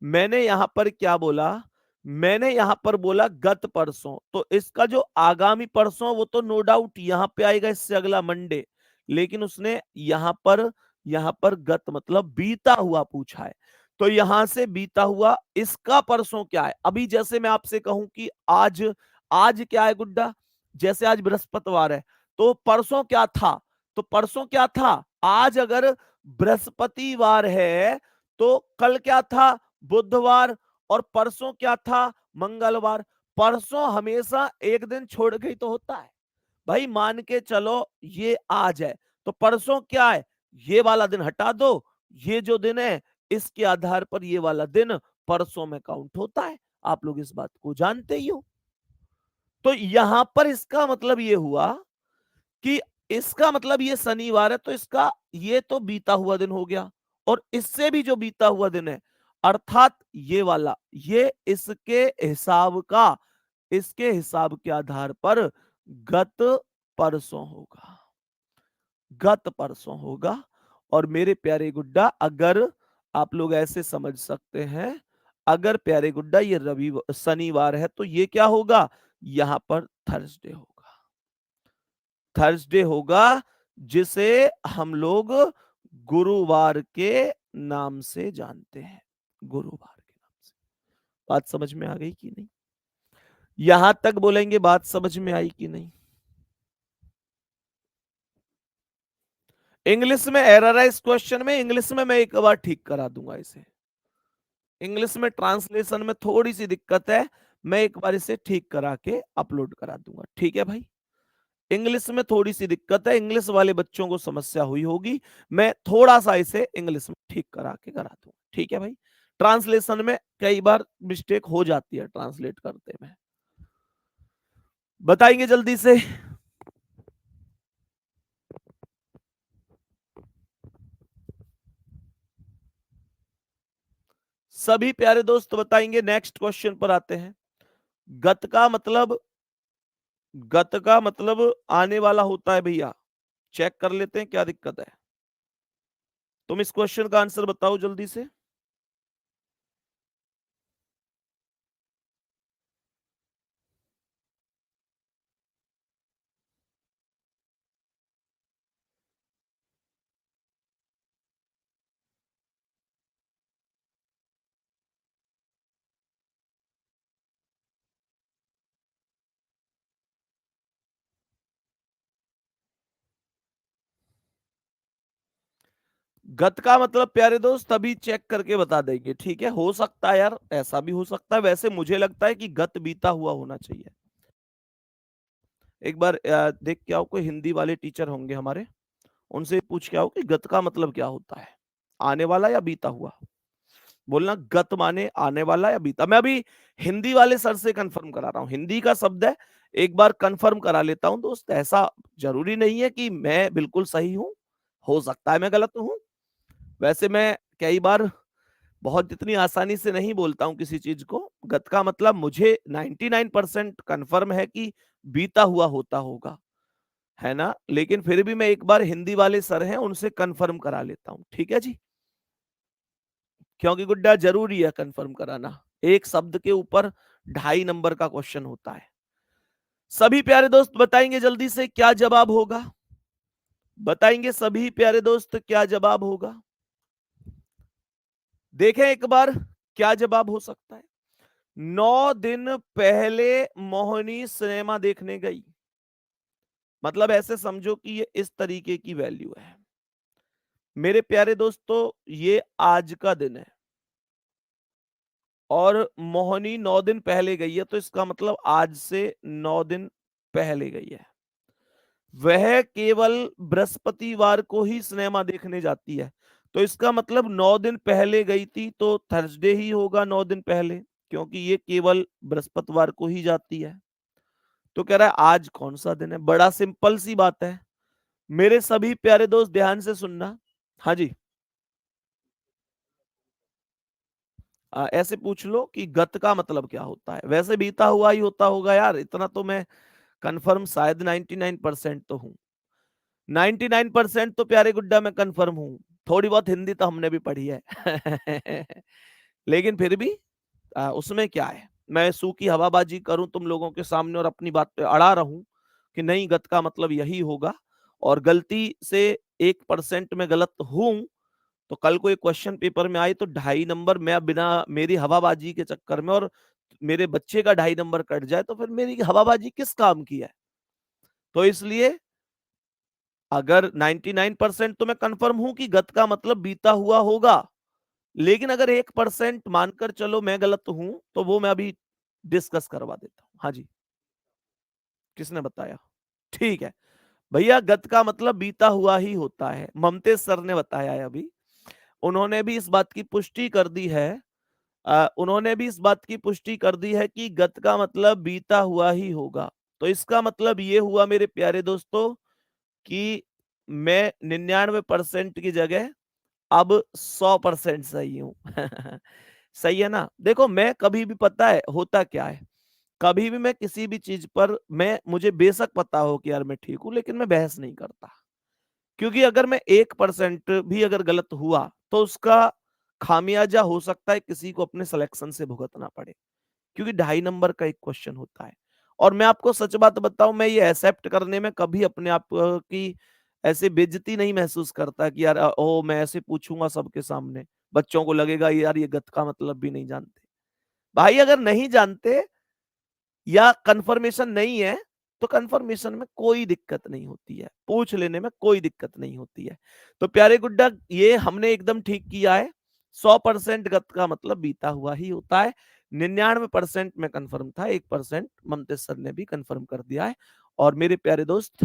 मैंने यहां पर क्या बोला? मैंने यहां पर बोला गत परसों, तो इसका जो आगामी परसों वो तो नो डाउट यहां पे आएगा, इससे अगला मंडे। लेकिन उसने यहां पर गत मतलब बीता हुआ पूछा है। तो यहां से बीता हुआ, इसका परसों क्या है? अभी जैसे मैं आपसे कहूं कि आज, आज क्या है गुड्डा? जैसे आज बृहस्पतिवार है, तो परसों क्या था? तो परसों क्या था? आज अगर बृहस्पतिवार है तो कल क्या था? बुधवार। और परसों क्या था? मंगलवार। परसों हमेशा एक दिन छोड़ के ही तो होता है। भाई मान के चलो ये आज है, तो परसों क्या है? ये वाला दिन हटा दो, ये जो दिन है इसके आधार पर ये वाला दिन परसों में काउंट होता है। आप लोग इस बात को जानते ही हो। तो यहां पर इसका मतलब ये हुआ कि इसका मतलब ये शनिवार है, तो इसका ये तो बीता हुआ दिन हो गया। और इससे भी जो बीता हुआ दिन है अर्थात ये वाला, ये इसके हिसाब के आधार पर गत परसों होगा। गत परसों होगा। और मेरे प्यारे गुड्डा अगर आप लोग ऐसे समझ सकते हैं, अगर प्यारे गुड्डा ये रविवार शनिवार है तो ये क्या होगा? यहां पर थर्सडे होगा। थर्सडे होगा, जिसे हम लोग गुरुवार के नाम से जानते हैं। गुरुवार के नाम से। बात समझ में आ गई कि नहीं? यहां तक बोलेंगे बात समझ में आई कि नहीं? इंग्लिश में एरर है इस क्वेश्चन में। इंग्लिश में मैं एक बार ठीक करा दूंगा इसे। इंग्लिश में ट्रांसलेशन में थोड़ी सी दिक्कत है, मैं एक बार इसे ठीक करा के अपलोड करा दूंगा। ठीक है भाई? इंग्लिश में थोड़ी सी दिक्कत है, इंग्लिश वाले बच्चों को समस्या हुई होगी। मैं थोड़ा सा इसे इंग्लिश में ठीक करा के करा दूंगा। ठीक है भाई? ट्रांसलेशन में कई बार मिस्टेक हो जाती है ट्रांसलेट करते में। बताएंगे जल्दी से। सभी प्यारे दोस्त बताएंगे। नेक्स्ट क्वेश्चन पर आते हैं। गत का मतलब, गत का मतलब आने वाला होता है भैया। चेक कर लेते हैं क्या दिक्कत है। तुम इस क्वेश्चन का आंसर बताओ जल्दी से। गत का मतलब प्यारे दोस्त अभी चेक करके बता देंगे। ठीक है? हो सकता है यार, ऐसा भी हो सकता है। वैसे मुझे लगता है कि गत बीता हुआ होना चाहिए। एक बार देख के आओ, कोई हिंदी वाले टीचर होंगे हमारे, उनसे पूछ के आओ कि गत का मतलब क्या होता है, आने वाला या बीता हुआ। बोलना गत माने आने वाला या बीता। मैं अभी हिंदी वाले सर से कंफर्म करा रहा हूं, हिंदी का शब्द है, एक बार कंफर्म करा लेता हूं दोस्त। ऐसा जरूरी नहीं है कि मैं बिल्कुल सही हूं, हो सकता है मैं गलत हूं। वैसे मैं कई बार बहुत इतनी आसानी से नहीं बोलता हूं किसी चीज को। गत का मतलब मुझे 99% कंफर्म है कि बीता हुआ होता होगा, है ना। लेकिन फिर भी मैं एक बार हिंदी वाले सर हैं उनसे कंफर्म करा लेता हूं, ठीक है जी। क्योंकि गुड्डा जरूरी है कंफर्म कराना, एक शब्द के ऊपर 2.5 नंबर का क्वेश्चन होता है। सभी प्यारे दोस्त बताएंगे जल्दी से क्या जवाब होगा, बताएंगे सभी प्यारे दोस्त क्या जवाब होगा। देखें एक बार क्या जवाब हो सकता है। 9 दिन पहले मोहिनी सिनेमा देखने गई, मतलब ऐसे समझो कि ये इस तरीके की वैल्यू है मेरे प्यारे दोस्तों। ये आज का दिन है और मोहिनी 9 दिन पहले गई है, तो इसका मतलब आज से 9 दिन पहले गई है। वह केवल बृहस्पतिवार को ही सिनेमा देखने जाती है, तो इसका मतलब 9 दिन पहले गई थी तो थर्सडे ही होगा 9 दिन पहले, क्योंकि ये केवल बृहस्पतिवार को ही जाती है। तो कह रहा है आज कौन सा दिन है, बड़ा सिंपल सी बात है मेरे सभी प्यारे दोस्त, ध्यान से सुनना। हाँ जी, ऐसे पूछ लो कि गत का मतलब क्या होता है। वैसे बीता हुआ ही होता होगा यार, इतना तो मैं कंफर्म शायद 99% तो हूं। 99% तो प्यारे गुड्डा मैं कंफर्म हूं। थोड़ी बहुत हिंदी तो हमने भी पढ़ी है लेकिन फिर भी उसमें क्या है, मैं सूखी हवाबाजी करूं तुम लोगों के सामने और अपनी बात पे अड़ा रहूं कि नहीं गत का मतलब यही होगा, और गलती से 1% में गलत हूं, तो कल को एक क्वेश्चन पेपर में आए तो 2.5 नंबर मैं बिना मेरी हवाबाजी के चक्कर में, और मेरे बच्चे का 2.5 नंबर कट जाए, तो फिर मेरी हवाबाजी किस काम की है। तो इसलिए अगर 99% तो मैं कंफर्म हूं कि गत का मतलब बीता हुआ होगा, लेकिन अगर 1% मानकर चलो मैं गलत हूं, तो वो मैं अभी डिस्कस करवा देता हूं। हाँ जी, किसने बताया? ठीक है भैया, गत का मतलब बीता हुआ ही होता है, ममतेज सर ने बताया है अभी। उन्होंने भी इस बात की पुष्टि कर दी है, उन्होंने भी इस बात की पुष्टि कर दी है कि गत का मतलब बीता हुआ ही होगा। तो इसका मतलब ये हुआ मेरे प्यारे दोस्तों कि मैं 99% की जगह अब 100% सही हूं सही है ना। देखो मैं कभी भी, पता है होता क्या है, कभी भी मैं किसी भी चीज पर, मैं मुझे बेशक पता हो कि यार मैं ठीक हूं, लेकिन मैं बहस नहीं करता। क्योंकि अगर मैं 1% भी अगर गलत हुआ तो उसका खामियाजा हो सकता है किसी को अपने सिलेक्शन से भुगतना पड़े, क्योंकि 2.5 नंबर का एक क्वेश्चन होता है। और मैं आपको सच बात बताऊं, मैं ये एक्सेप्ट करने में कभी अपने आप की ऐसे बेइज्जती नहीं महसूस करता कि यार ओ मैं ऐसे पूछूंगा सबके सामने, बच्चों को लगेगा यार ये गत का मतलब भी नहीं जानते। भाई अगर नहीं जानते या कंफर्मेशन नहीं है, तो कंफर्मेशन में कोई दिक्कत नहीं होती है, पूछ लेने में कोई दिक्कत नहीं होती है। तो प्यारे गुड्डा ये हमने एकदम ठीक किया है, 100% गत का मतलब बीता हुआ ही होता है। 99% में कंफर्म था, 1% ममतेज सर ने भी कंफर्म कर दिया है। और मेरे प्यारे दोस्त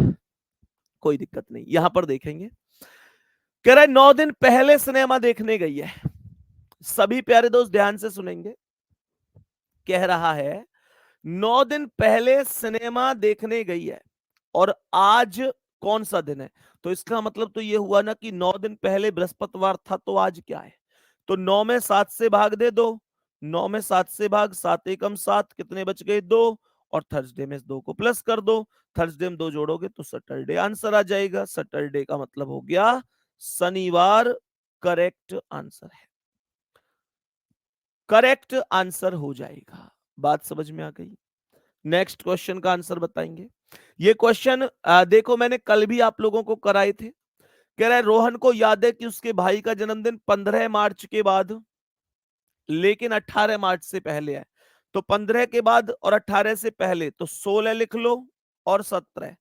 कोई दिक्कत नहीं, यहां पर देखेंगे। कह रहा है 9 दिन पहले सिनेमा देखने गई है। सभी प्यारे दोस्त ध्यान से सुनेंगे। कह रहा है 9 दिन पहले सिनेमा देखने गई है और आज कौन सा दिन है। तो इसका मतलब तो ये हुआ ना कि 9 दिन पहले बृहस्पतिवार था, तो आज क्या है। तो 9 में 7 से भाग दे दो, 9 में 7 से भाग, 7 एकम 7, कितने बच गए 2, और थर्सडे में 2 को प्लस कर दो, थर्सडे में 2 जोड़ोगे तो सैटरडे आंसर आ जाएगा। सैटरडे का मतलब हो गया शनिवार, करेक्ट आंसर है, करेक्ट आंसर हो जाएगा। बात समझ में आ गई। नेक्स्ट क्वेश्चन का आंसर बताएंगे। ये क्वेश्चन देखो मैंने कल भी आप लोगों को कराए थे। कह रहा है रोहन को याद है कि उसके भाई का जन्मदिन 15 मार्च के बाद, लेकिन 18 मार्च से पहले है। तो 15 के बाद और 18 से पहले, तो 16 लिख लो और 17।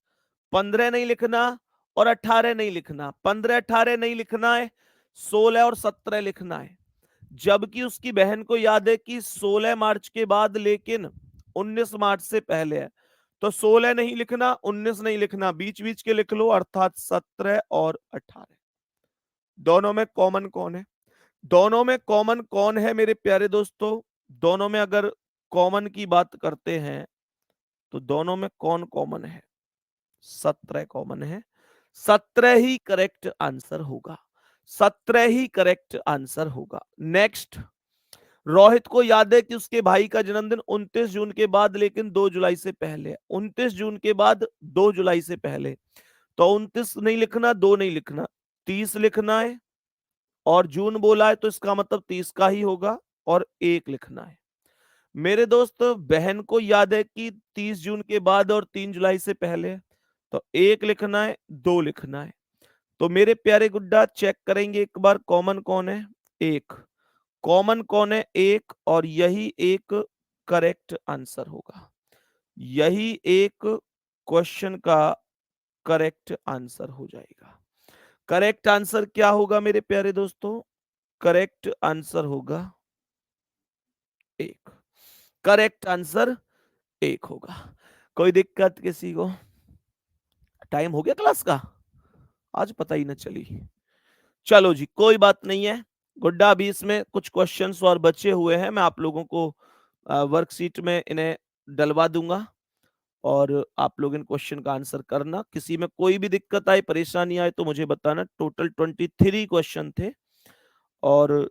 15 नहीं लिखना और 18 नहीं लिखना, 15 18 नहीं लिखना है, 16 और 17 लिखना है। जबकि उसकी बहन को याद है कि 16 मार्च के बाद लेकिन 19 मार्च से पहले है। तो 16 नहीं लिखना, 19 नहीं लिखना, बीच बीच के लिख लो, अर्थात 17 और 18। दोनों में कॉमन कौन है? दोनों में कॉमन कौन है मेरे प्यारे दोस्तों? दोनों में अगर कॉमन की बात करते हैं तो दोनों में कौन कॉमन है? 17 कॉमन है। 17 ही करेक्ट आंसर होगा। 17 ही करेक्ट आंसर होगा। नेक्स्ट, रोहित को याद है कि उसके भाई का जन्मदिन 29 जून के बाद लेकिन 2 जुलाई से पहले है। 29 जून के बाद 2 जुलाई से पहले, तो 29 नहीं लिखना, 2 नहीं लिखना, 30 लिखना है। और जून बोला है तो इसका मतलब 30 का ही होगा और 1 लिखना है। मेरे दोस्त, बहन को याद है कि 30 जून के बाद और 3 जुलाई से पहले है, तो 1 लिखना है, 2 लिखना है। तो मेरे प्यारे गुड्डा चेक करेंगे एक बार कॉमन कौन है? 1 कॉमन कौन है? 1, और यही एक करेक्ट आंसर होगा। यही एक क्वेश्चन का करेक्ट आंसर हो जाएगा। करेक्ट आंसर क्या होगा मेरे प्यारे दोस्तों? करेक्ट आंसर होगा 1। करेक्ट आंसर 1 होगा। कोई दिक्कत किसी को? टाइम हो गया क्लास का, आज पता ही ना चली। चलो जी, कोई बात नहीं है गुड्डा, अभी इसमें कुछ क्वेश्चंस और बचे हुए हैं, मैं आप लोगों को वर्कशीट में इन्हें डलवा दूंगा और आप लोग इन क्वेश्चन का आंसर करना। किसी में कोई भी दिक्कत आए, परेशानी आए तो मुझे बताना। टोटल 23 क्वेश्चन थे और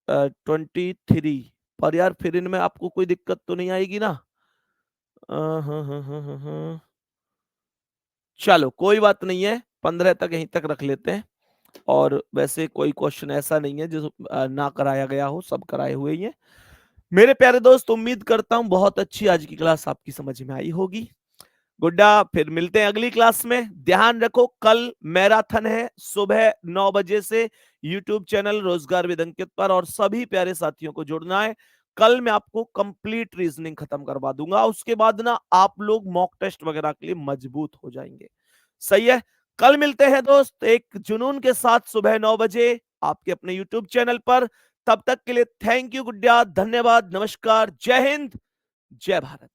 23, पर यार फिर इनमें आपको कोई दिक्कत तो नहीं आएगी ना? हाँ हाँ हाँ हाँ हाँ हाँ। चलो कोई बात नहीं है, 15 तक यहीं तक रख लेते हैं। और वैसे कोई क्वेश्चन ऐसा नहीं है जो ना कराया गया हो, सब कराए हुए ही हैं। मेरे प्यारे दोस्त, उम्मीद करता हूं बहुत अच्छी आज की क्लास आपकी समझ में आई होगी। गुड्डा, फिर मिलते हैं अगली क्लास में। ध्यान रखो, कल मैराथन है सुबह 9 बजे से यूट्यूब चैनल रोजगार विद अंकित पर, और सभी प्यारे साथियों को जुड़ना है। कल मैं आपको कंप्लीट रीजनिंग खत्म करवा दूंगा, उसके बाद ना आप लोग मॉक टेस्ट वगैरह के लिए मजबूत हो जाएंगे। सही है? कल मिलते हैं दोस्त एक जुनून के साथ सुबह 9 बजे आपके अपने यूट्यूब चैनल पर। तब तक के लिए थैंक यू गुड्डा, धन्यवाद, नमस्कार, जय हिंद, जय भारत।